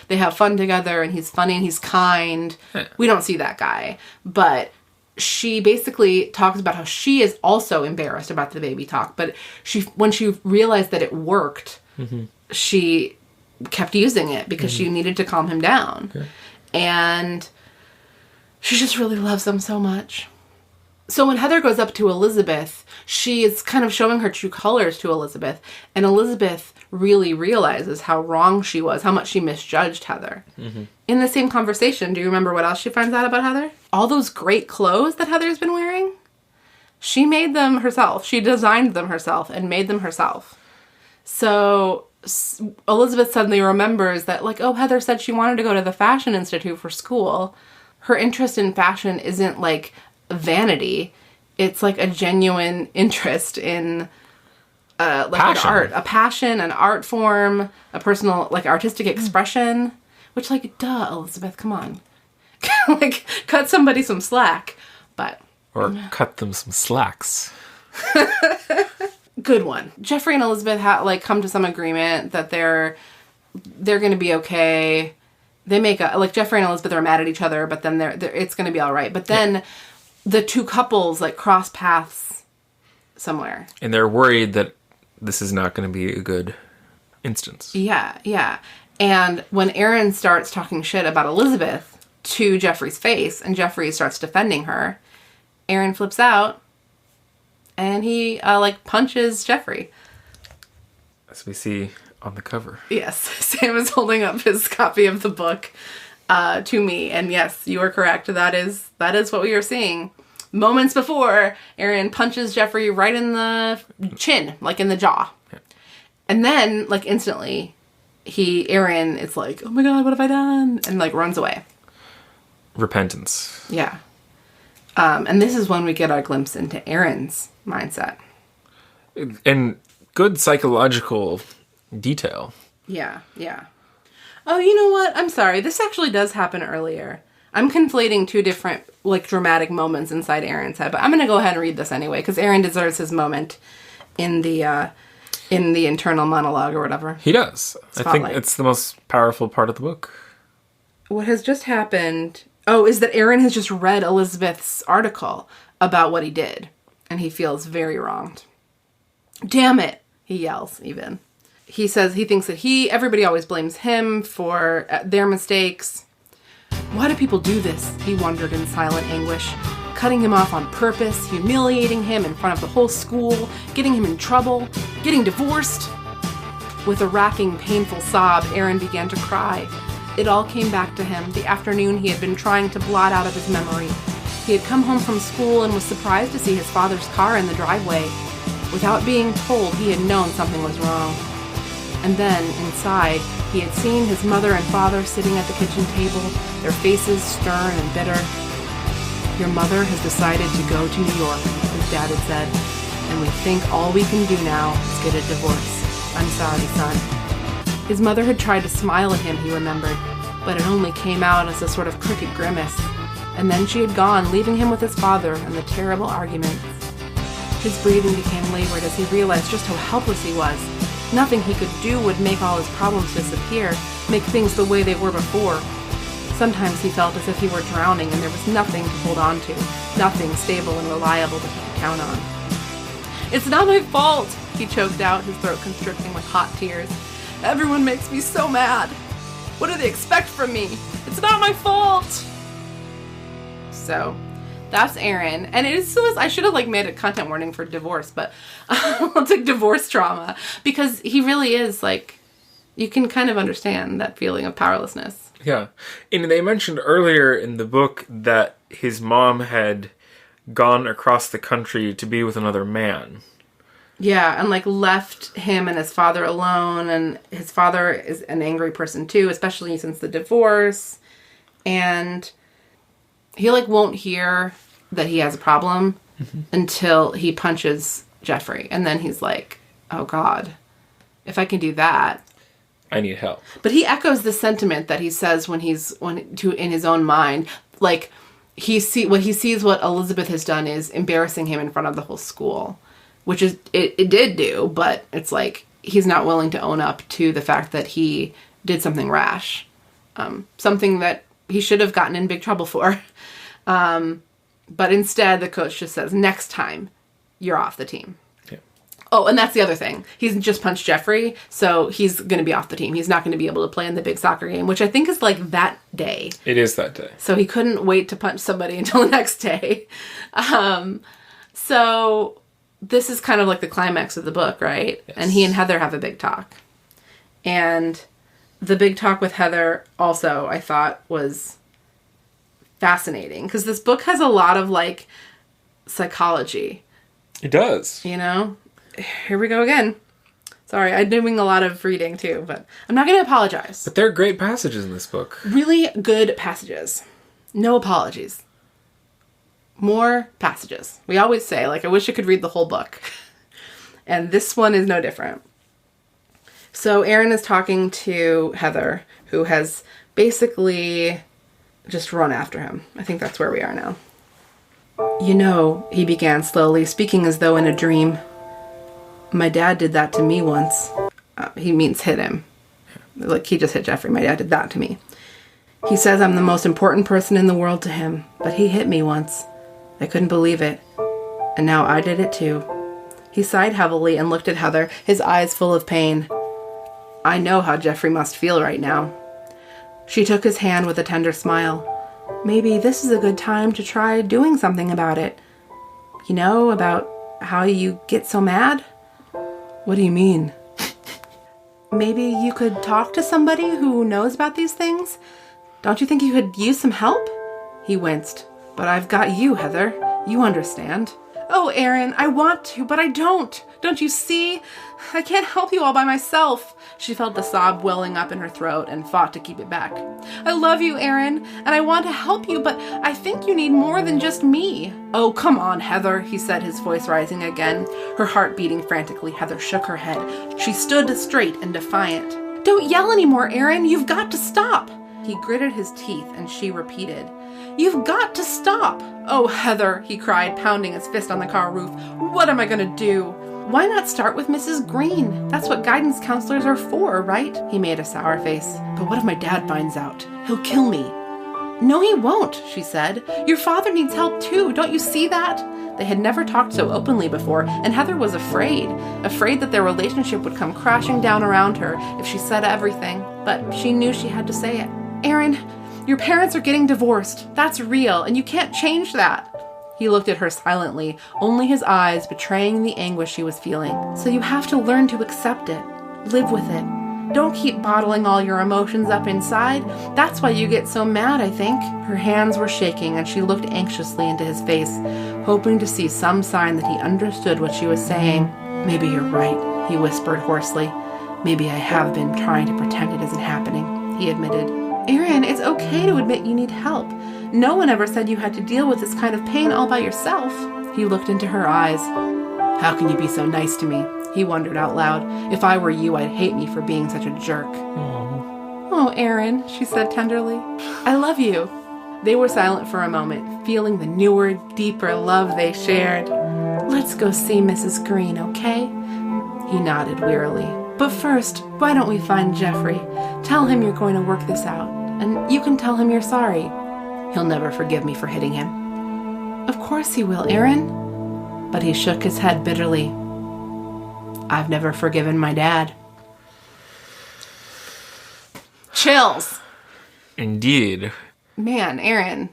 they have fun together and he's funny and he's kind. Yeah. We don't see that guy. But she basically talks about how she is also embarrassed about the baby talk. But when she realized that it worked, she kept using it because she needed to calm him down. Okay. And she just really loves him so much. So when Heather goes up to Elizabeth, she is kind of showing her true colors to Elizabeth. And Elizabeth really realizes how wrong she was, how much she misjudged Heather. Mm-hmm. In the same conversation, do you remember what else she finds out about Heather? All those great clothes that Heather's been wearing? She made them herself. She designed them herself and made them herself. So Elizabeth suddenly remembers that, like, oh, Heather said she wanted to go to the Fashion Institute for school. Her interest in fashion isn't, like, vanity. it's like a genuine interest in like Passion. art, a passion, an art form, a personal like artistic expression, which like duh, Elizabeth, come on. Like cut somebody some slack, but Or cut them some slacks. good one. Jeffrey and Elizabeth like come to some agreement that they're going to be okay. They make like Jeffrey and Elizabeth are mad at each other, but then they're it's going to be all right. But then the two couples like cross paths somewhere. And they're worried that this is not going to be a good instance. Yeah, yeah. And when Erin starts talking shit about Elizabeth to Jeffrey's face and Jeffrey starts defending her, Erin flips out and he like punches Jeffrey. As we see on the cover. Yes, Sam is holding up his copy of the book to me, and yes, you are correct. That is what we are seeing. Moments before, Erin punches Jeffrey right in the chin, like in the jaw, and then like instantly, Erin is like, "Oh my god, what have I done?" and like runs away. Repentance. Yeah, and this is when we get our glimpse into Erin's mindset. And good psychological detail. Yeah, yeah. Oh, you know what? I'm sorry. This actually does happen earlier. I'm conflating two different, like, dramatic moments inside Erin's head, but I'm going to go ahead and read this anyway, because Erin deserves his moment in the internal monologue or whatever. He does. Spotlight. I think it's the most powerful part of the book. What has just happened, is that Erin has just read Elizabeth's article about what he did, and he feels very wronged. Damn it, he yells, even. He says he thinks that everybody always blames him for their mistakes. Why do people do this? He wondered in silent anguish. Cutting him off on purpose, humiliating him in front of the whole school, getting him in trouble, getting divorced. With a racking, painful sob, Erin began to cry. It all came back to him, the afternoon he had been trying to blot out of his memory. He had come home from school and was surprised to see his father's car in the driveway. Without being told, he had known something was wrong. And then, inside, he had seen his mother and father sitting at the kitchen table, their faces stern and bitter. Your mother has decided to go to New York, his dad had said, and we think all we can do now is get a divorce. I'm sorry, son. His mother had tried to smile at him, he remembered, but it only came out as a sort of crooked grimace. And then she had gone, leaving him with his father and the terrible arguments. His breathing became labored as he realized just how helpless he was. Nothing he could do would make all his problems disappear, make things the way they were before. Sometimes he felt as if he were drowning and there was nothing to hold on to, nothing stable and reliable that he could count on. It's not my fault, he choked out, his throat constricting with hot tears. Everyone makes me so mad. What do they expect from me? It's not my fault. So, that's Erin. And it is still, I should have like made a content warning for divorce, but it's like divorce trauma, because he really is like, you can kind of understand that feeling of powerlessness. Yeah. And they mentioned earlier in the book that his mom had gone across the country to be with another man. Yeah, and like left him and his father alone, and his father is an angry person too, especially since the divorce. And he like won't hear that he has a problem until he punches Jeffrey. And then he's like, oh God, if I can do that, I need help. But he echoes the sentiment that he says in his own mind, like he sees what Elizabeth has done is embarrassing him in front of the whole school, which is it did do, but it's like he's not willing to own up to the fact that he did something rash, something that he should have gotten in big trouble for. But instead, the coach just says, next time, you're off the team. Yeah. Oh, and that's the other thing. He's just punched Jeffrey, so he's going to be off the team. He's not going to be able to play in the big soccer game, which I think is like that day. It is that day. So he couldn't wait to punch somebody until the next day. So this is kind of like the climax of the book, right? Yes. And he and Heather have a big talk. And the big talk with Heather also, I thought, was fascinating, because this book has a lot of like psychology. It does. You know? Here we go again. Sorry, I'm doing a lot of reading too, but I'm not going to apologize. But there are great passages in this book. Really good passages. No apologies. more passages. We always say, like, I wish I could read the whole book. And this one is no different. So Aaron is talking to Heather, who has basically just run after him. I think that's where we are now. You know, he began slowly, speaking as though in a dream. My dad did that to me once. He means hit him. Like, he just hit Jeffrey. My dad did that to me. He says I'm the most important person in the world to him, but he hit me once. I couldn't believe it. And now I did it too. He sighed heavily and looked at Heather, his eyes full of pain. I know how Jeffrey must feel right now. She took his hand with a tender smile. Maybe this is a good time to try doing something about it. You know, about how you get so mad? What do you mean? Maybe you could talk to somebody who knows about these things? Don't you think you could use some help? He winced. But I've got you, Heather. You understand. Oh, Aaron, I want to, but I don't. Don't you see? I can't help you all by myself. She felt the sob welling up in her throat and fought to keep it back. I love you, Aaron, and I want to help you, but I think you need more than just me. Oh, come on, Heather, he said, his voice rising again. Her heart beating frantically, Heather shook her head. She stood straight and defiant. Don't yell anymore, Aaron. You've got to stop. He gritted his teeth, and she repeated, You've got to stop. Oh, Heather, he cried, pounding his fist on the car roof. What am I going to do? Why not start with Mrs. Green? That's what guidance counselors are for, right? He made a sour face. But what if my dad finds out? He'll kill me. No, he won't, she said. Your father needs help too. Don't you see that? They had never talked so openly before, and Heather was afraid that their relationship would come crashing down around her if she said everything. But she knew she had to say it. Aaron, your parents are getting divorced. That's real, and you can't change that. He looked at her silently, only his eyes betraying the anguish she was feeling. So you have to learn to accept it. Live with it. Don't keep bottling all your emotions up inside. That's why you get so mad, I think. Her hands were shaking, and she looked anxiously into his face, hoping to see some sign that he understood what she was saying. Maybe you're right, he whispered hoarsely. Maybe I have been trying to pretend it isn't happening, he admitted. Aaron, it's okay to admit you need help. No one ever said you had to deal with this kind of pain all by yourself. He looked into her eyes. How can you be so nice to me? He wondered out loud. If I were you, I'd hate me for being such a jerk. Oh, Aaron, she said tenderly. I love you. They were silent for a moment, feeling the newer, deeper love they shared. Let's go see Mrs. Green, okay? He nodded wearily. But first, why don't we find Jeffrey? Tell him you're going to work this out, and you can tell him you're sorry. He'll never forgive me for hitting him. Of course he will, Aaron. But he shook his head bitterly. I've never forgiven my dad. Chills. Indeed. Man, Aaron.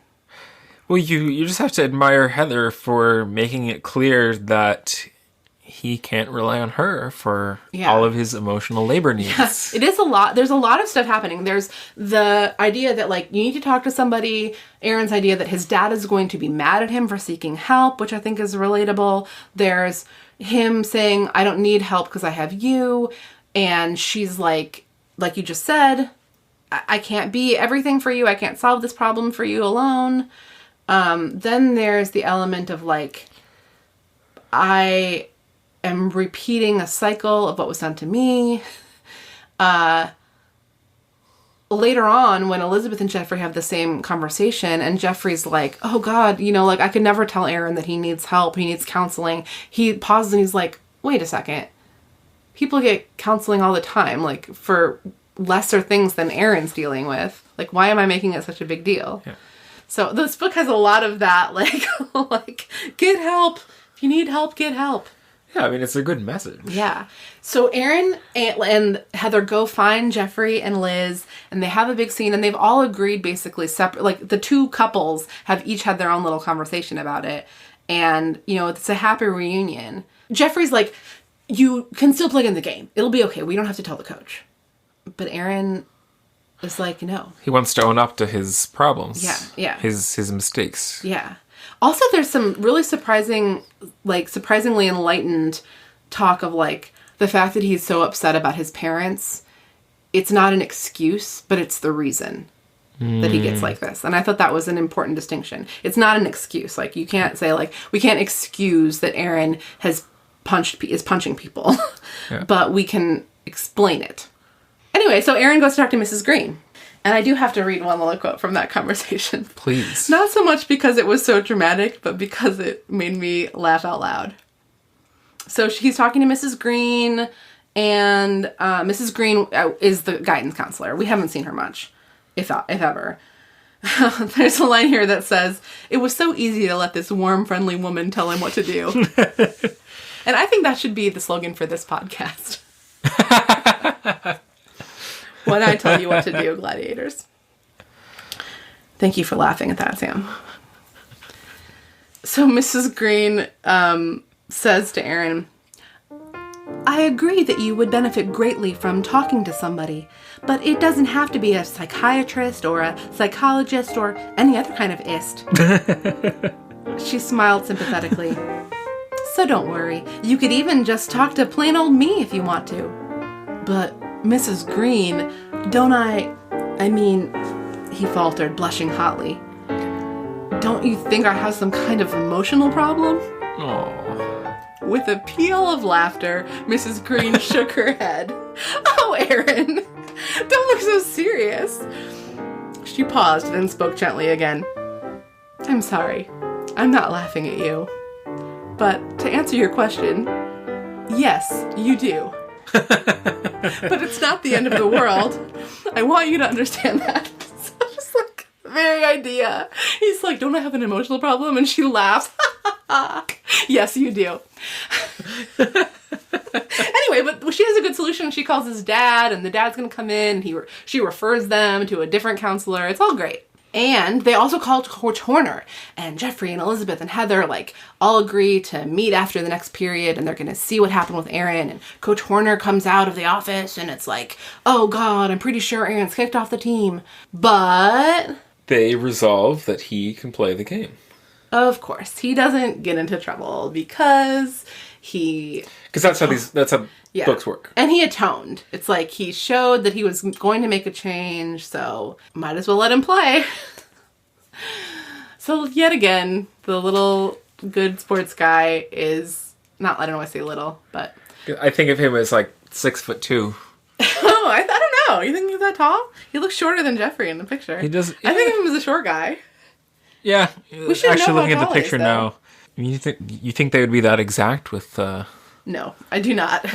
Well, you just have to admire Heather for making it clear that he can't rely on her for all of his emotional labor needs. Yeah, it is a lot. There's a lot of stuff happening. There's the idea that, like, you need to talk to somebody. Aaron's idea that his dad is going to be mad at him for seeking help, which I think is relatable. There's him saying, I don't need help because I have you. And she's like you just said, I can't be everything for you. I can't solve this problem for you alone. Then there's the element of, like, I am repeating a cycle of what was done to me. Later on, when Elizabeth and Jeffrey have the same conversation, and Jeffrey's like, oh God, like, I could never tell Aaron that he needs help, he needs counseling. He pauses and he's like, wait a second. People get counseling all the time, like, for lesser things than Aaron's dealing with. Like, why am I making it such a big deal? Yeah. So this book has a lot of that, like, get help. If you need help, get help. Yeah, I mean, it's a good message. Yeah. So Aaron and Heather go find Jeffrey and Liz, and they have a big scene, and they've all agreed basically separate, like, the two couples have each had their own little conversation about it. And, it's a happy reunion. Jeffrey's like, you can still play in the game. It'll be okay. We don't have to tell the coach. But Aaron is like, no. He wants to own up to his problems. Yeah. His mistakes. Yeah. Also, there's some really surprisingly enlightened talk of, like, the fact that he's so upset about his parents. It's not an excuse, but it's the reason. that he gets like this. And I thought that was an important distinction. It's not an excuse. Like, you can't say, like, we can't excuse that Aaron is punching people, but we can explain it. Anyway, so Aaron goes to talk to Mrs. Green. And I do have to read one little quote from that conversation. Please. Not so much because it was so dramatic, but because it made me laugh out loud. So he's talking to Mrs. Green, and Mrs. Green is the guidance counselor. We haven't seen her much, if ever. There's a line here that says, "It was so easy to let this warm, friendly woman tell him what to do." And I think that should be the slogan for this podcast. When I tell you what to do, gladiators. Thank you for laughing at that, Sam. So Mrs. Green says to Aaron, "I agree that you would benefit greatly from talking to somebody, but it doesn't have to be a psychiatrist or a psychologist or any other kind of ist." She smiled sympathetically. "So don't worry. You could even just talk to plain old me if you want to." "But Mrs. Green, don't I mean," he faltered, blushing hotly. "Don't you think I have some kind of emotional problem?" Oh. With a peal of laughter, Mrs. Green shook her head. "Oh, Aaron, don't look so serious." She paused, then spoke gently again. "I'm sorry. I'm not laughing at you. But to answer your question, yes, you do. But it's not the end of the world. I want you to understand that." So just like, the very idea. He's like, "Don't I have an emotional problem?" And she laughs. "Yes, you do." Anyway, but she has a good solution. She calls his dad, and the dad's going to come in. She refers them to a different counselor. It's all great. And they also called Coach Horner, and Jeffrey and Elizabeth and Heather all agree to meet after the next period, and they're going to see what happened with Aaron. And Coach Horner comes out of the office, and it's like, "Oh God, I'm pretty sure Aaron's kicked off the team." But they resolve that he can play the game. Of course, he doesn't get into trouble because that's how books work. And he atoned. It's like he showed that he was going to make a change, so might as well let him play. So yet again, the little good sports guy is not, I don't want to say little, but I think of him as like 6'2". Oh, I don't know. You think he's that tall? He looks shorter than Jeffrey in the picture. He does. Yeah. I think of him as a short guy. Yeah, we should actually know looking how at the tall picture he is, now. You think they would be that exact with? No, I do not.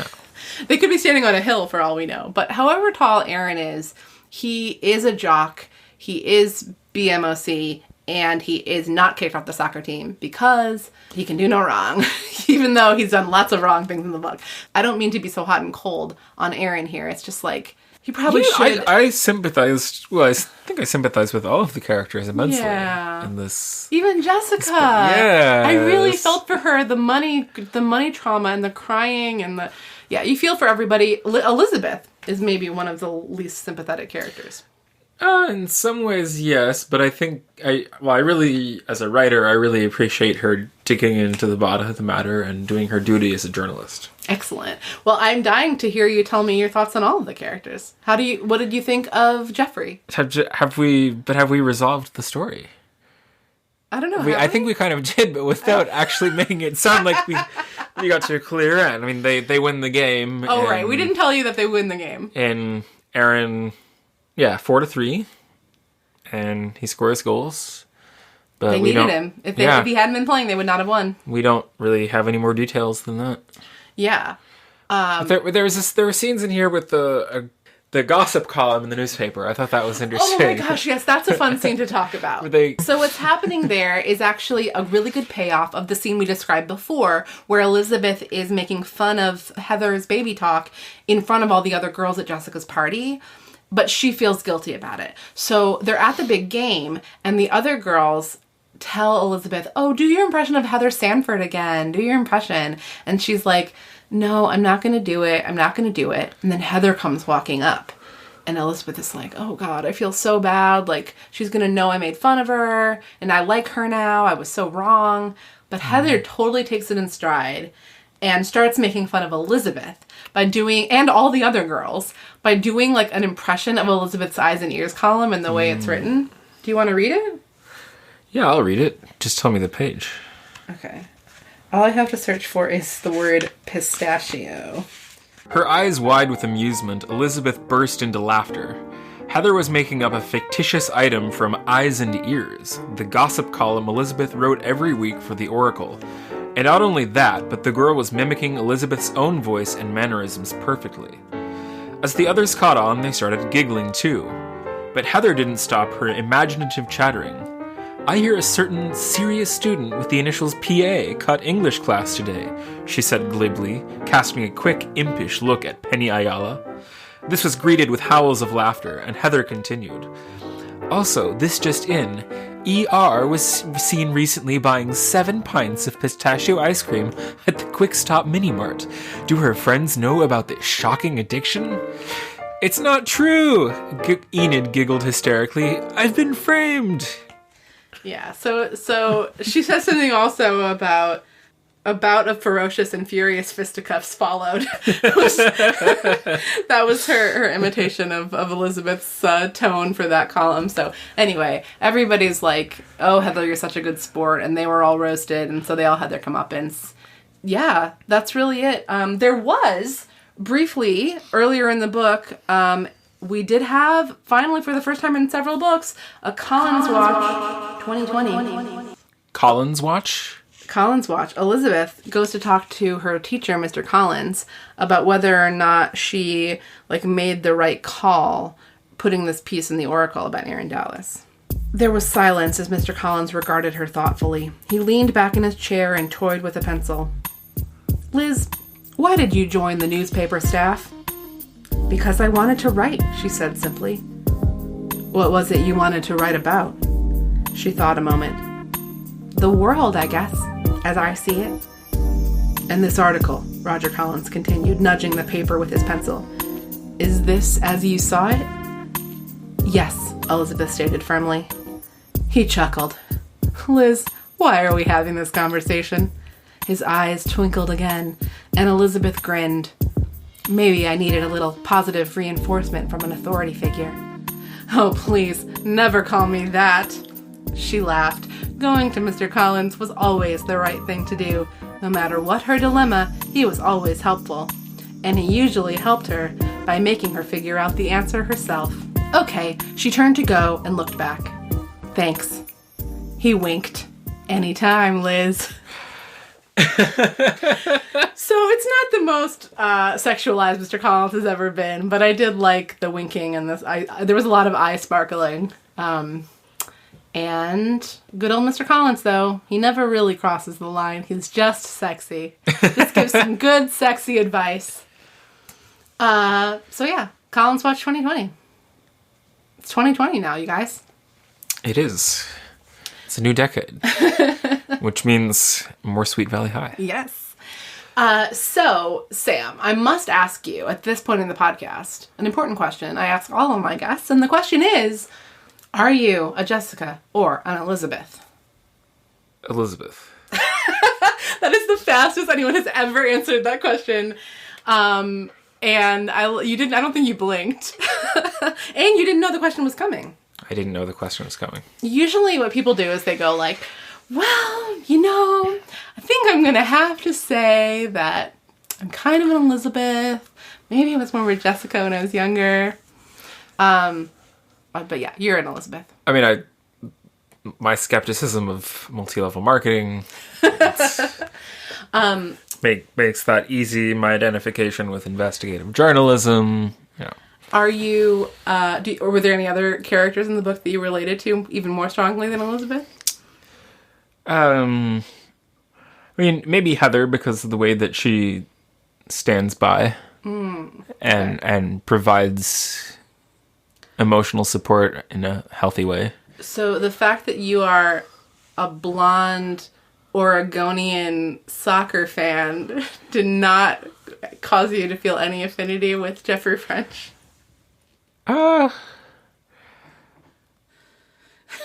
They could be standing on a hill for all we know. But however tall Aaron is, he is a jock. He is BMOC, and he is not kicked off the soccer team because he can do no wrong, even though he's done lots of wrong things in the book. I don't mean to be so hot and cold on Aaron here. It's just like, he probably should. I sympathized. Well, I think I sympathize with all of the characters immensely in this. Even Jessica. Yeah, I really felt for her. The money trauma and the crying and the you feel for everybody. Elizabeth is maybe one of the least sympathetic characters. In some ways, yes, but I think I really, as a writer, I really appreciate her digging into the bottom of the matter and doing her duty as a journalist. Excellent. Well, I'm dying to hear you tell me your thoughts on all of the characters. What did you think of Jeffrey? Have we resolved the story? I don't know. I think we kind of did, but without actually making it sound like we got to a clear end. I mean, they win the game. Oh, right. We didn't tell you that they win the game. And Aaron, 4-3, and he scores goals. But they needed him. If he hadn't been playing, they would not have won. We don't really have any more details than that. Yeah. There were scenes in here with the gossip column in the newspaper. I thought that was interesting. Oh my gosh, yes, that's a fun scene to talk about. So what's happening there is actually a really good payoff of the scene we described before, where Elizabeth is making fun of Heather's baby talk in front of all the other girls at Jessica's party, but she feels guilty about it. So they're at the big game, and the other girls tell Elizabeth, "Oh, do your impression of Heather Sanford again. Do your impression." And she's like, "No, I'm not going to do it. I'm not going to do it." And then Heather comes walking up. And Elizabeth is like, "Oh God, I feel so bad. Like, she's going to know I made fun of her. And I like her now. I was so wrong." But Heather totally takes it in stride. and starts making fun of Elizabeth and all the other girls by doing like an impression of Elizabeth's eyes and ears column and the way it's written. Do you want to read it? Yeah, I'll read it. Just tell me the page. Okay. All I have to search for is the word pistachio. Her eyes wide with amusement, Elizabeth burst into laughter. Heather was making up a fictitious item from Eyes and Ears, the gossip column Elizabeth wrote every week for the Oracle. And not only that, but the girl was mimicking Elizabeth's own voice and mannerisms perfectly. As the others caught on, they started giggling too. But Heather didn't stop her imaginative chattering. "I hear a certain serious student with the initials PA cut English class today," she said glibly, casting a quick, impish look at Penny Ayala. This was greeted with howls of laughter, and Heather continued. "Also, this just in, ER was seen recently buying 7 pints of pistachio ice cream at the Quick Stop Mini Mart. Do her friends know about this shocking addiction?" "It's not true," Enid giggled hysterically. "I've been framed." Yeah, so she says something also about a bout of ferocious and furious fisticuffs followed. That was her imitation of Elizabeth's tone for that column. So anyway, everybody's like, "Oh, Heather, you're such a good sport," and they were all roasted, and so they all had their comeuppance. Yeah, that's really it. There was, briefly, earlier in the book, we did have, finally for the first time in several books, a Collins Watch 2020. Collins Watch? Collins Watch. Elizabeth goes to talk to her teacher, Mr. Collins, about whether or not she made the right call putting this piece in the Oracle about Aaron Dallas. There was silence as Mr. Collins regarded her thoughtfully. He leaned back in his chair and toyed with a pencil. "Liz, why did you join the newspaper staff?" "Because I wanted to write," she said simply. "What was it you wanted to write about?" She thought a moment. "The world, I guess, as I see it." "And this article," Roger Collins continued, nudging the paper with his pencil. "Is this as you saw it?" "Yes," Elizabeth stated firmly. He chuckled. "Liz, why are we having this conversation?" His eyes twinkled again, and Elizabeth grinned. "Maybe I needed a little positive reinforcement from an authority figure." "Oh, please, never call me that." She laughed. Going to Mr. Collins was always the right thing to do. No matter what her dilemma, he was always helpful. And he usually helped her by making her figure out the answer herself. Okay, she turned to go and looked back. "Thanks." He winked. "Anytime, Liz." So it's not the most sexualized Mr. Collins has ever been, but I did like the winking and this. There was a lot of eye sparkling. And good old Mr. Collins, though, he never really crosses the line. He's just sexy. Just gives some good, sexy advice. So yeah, Collins Watch 2020. It's 2020 now, you guys. It is. It's a new decade. Which means more Sweet Valley High. Yes. So, Sam, I must ask you, at this point in the podcast, an important question I ask all of my guests, and the question is, are you a Jessica or an Elizabeth? Elizabeth. That is the fastest anyone has ever answered that question. And I don't think you blinked. And you didn't know the question was coming. I didn't know the question was coming. Usually what people do is they go like, well, I think I'm going to have to say that I'm kind of an Elizabeth. Maybe I was more of a Jessica when I was younger. But yeah, you're an Elizabeth. I mean, my skepticism of multi-level marketing makes that easy. My identification with investigative journalism. Yeah. Are you, or were there any other characters in the book that you related to even more strongly than Elizabeth? I mean, maybe Heather, because of the way that she stands by and provides emotional support in a healthy way. So the fact that you are a blonde Oregonian soccer fan did not cause you to feel any affinity with Jeffrey French? I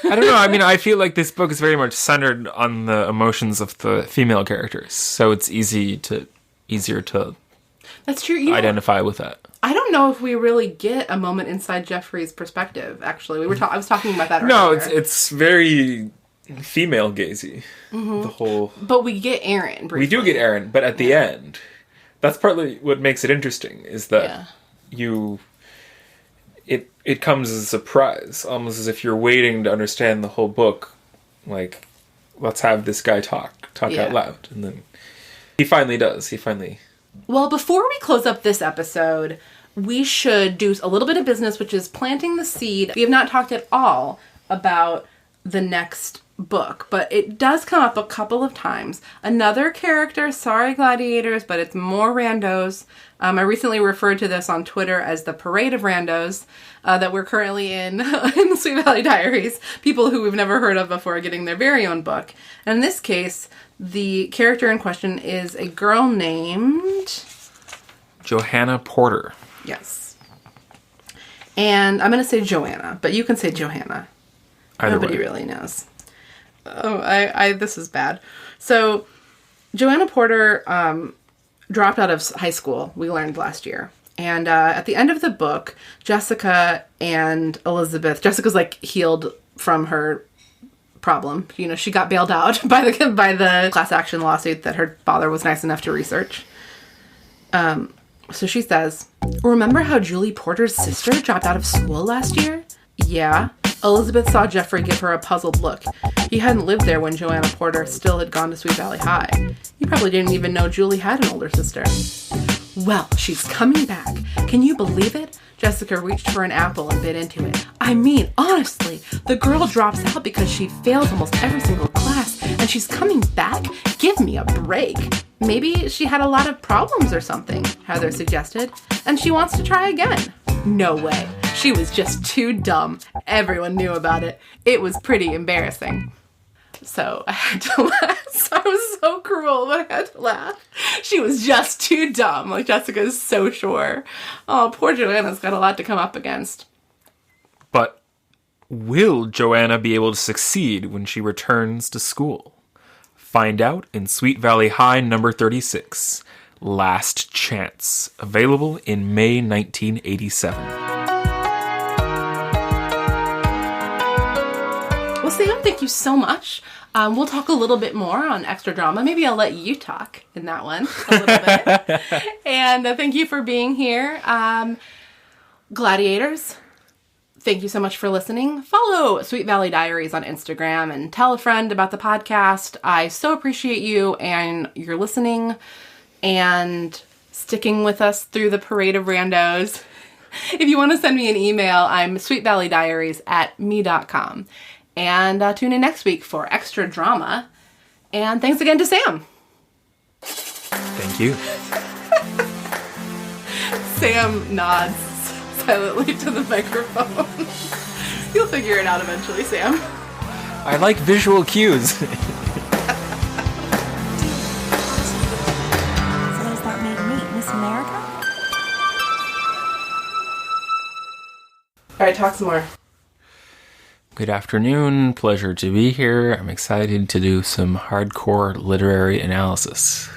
don't know. I mean, I feel like this book is very much centered on the emotions of the female characters, so it's easy to easier to That's true. identify with that. I don't know if we really get a moment inside Jeffrey's perspective, actually. I was talking about that earlier. No, it's very female gazy. The whole... But we get Aaron briefly. We do get Aaron, but at the end, that's partly what makes it interesting, is that it comes as a surprise, almost as if you're waiting to understand the whole book. Like, let's have this guy talk out loud. And then he finally does. Well, before we close up this episode, we should do a little bit of business, which is planting the seed. We have not talked at all about the next book, but it does come up a couple of times. Another character, sorry gladiators, but it's more randos. I recently referred to this on Twitter as the parade of randos that we're currently in the Sweet Valley Diaries. People who we've never heard of before getting their very own book. And in this case, the character in question is a girl named... Johanna Porter. Yes. And I'm going to say Joanna, but you can say Johanna. Nobody really knows. Oh, this is bad. So, Joanna Porter dropped out of high school, we learned last year. And at the end of the book, Jessica and Elizabeth, Jessica's like healed from her problem. You know, she got bailed out by the class action lawsuit that her father was nice enough to research. So she says, remember how Julie Porter's sister dropped out of school last year? Yeah. Elizabeth saw Jeffrey give her a puzzled look. He hadn't lived there when Joanna Porter still had gone to Sweet Valley High. He probably didn't even know Julie had an older sister. Well, she's coming back. Can you believe it? Jessica reached for an apple and bit into it. I mean, honestly, the girl drops out because she fails almost every single class, and she's coming back? Give me a break. Maybe she had a lot of problems or something, Heather suggested, and she wants to try again. No way. She was just too dumb. Everyone knew about it. It was pretty embarrassing. So I had to laugh. I was so cruel, but I had to laugh. She was just too dumb. Like, Jessica is so sure. Oh, poor Joanna's got a lot to come up against. But will Joanna be able to succeed when she returns to school? Find out in Sweet Valley High number 36, Last Chance, available in May 1987. Well, Sam, thank you so much. We'll talk a little bit more on Extra Drama. Maybe I'll let you talk in that one a little bit. And thank you for being here. Gladiators, thank you so much for listening. Follow Sweet Valley Diaries on Instagram and tell a friend about the podcast. I so appreciate you and your listening and sticking with us through the parade of randos. If you want to send me an email, I'm sweetvalleydiaries@me.com. And tune in next week for Extra Drama. And thanks again to Sam. Thank you. Sam nods silently to the microphone. You'll figure it out eventually, Sam. I like visual cues. So does that make me Miss America? All right, talk some more. Good afternoon. Pleasure to be here. I'm excited to do some hardcore literary analysis.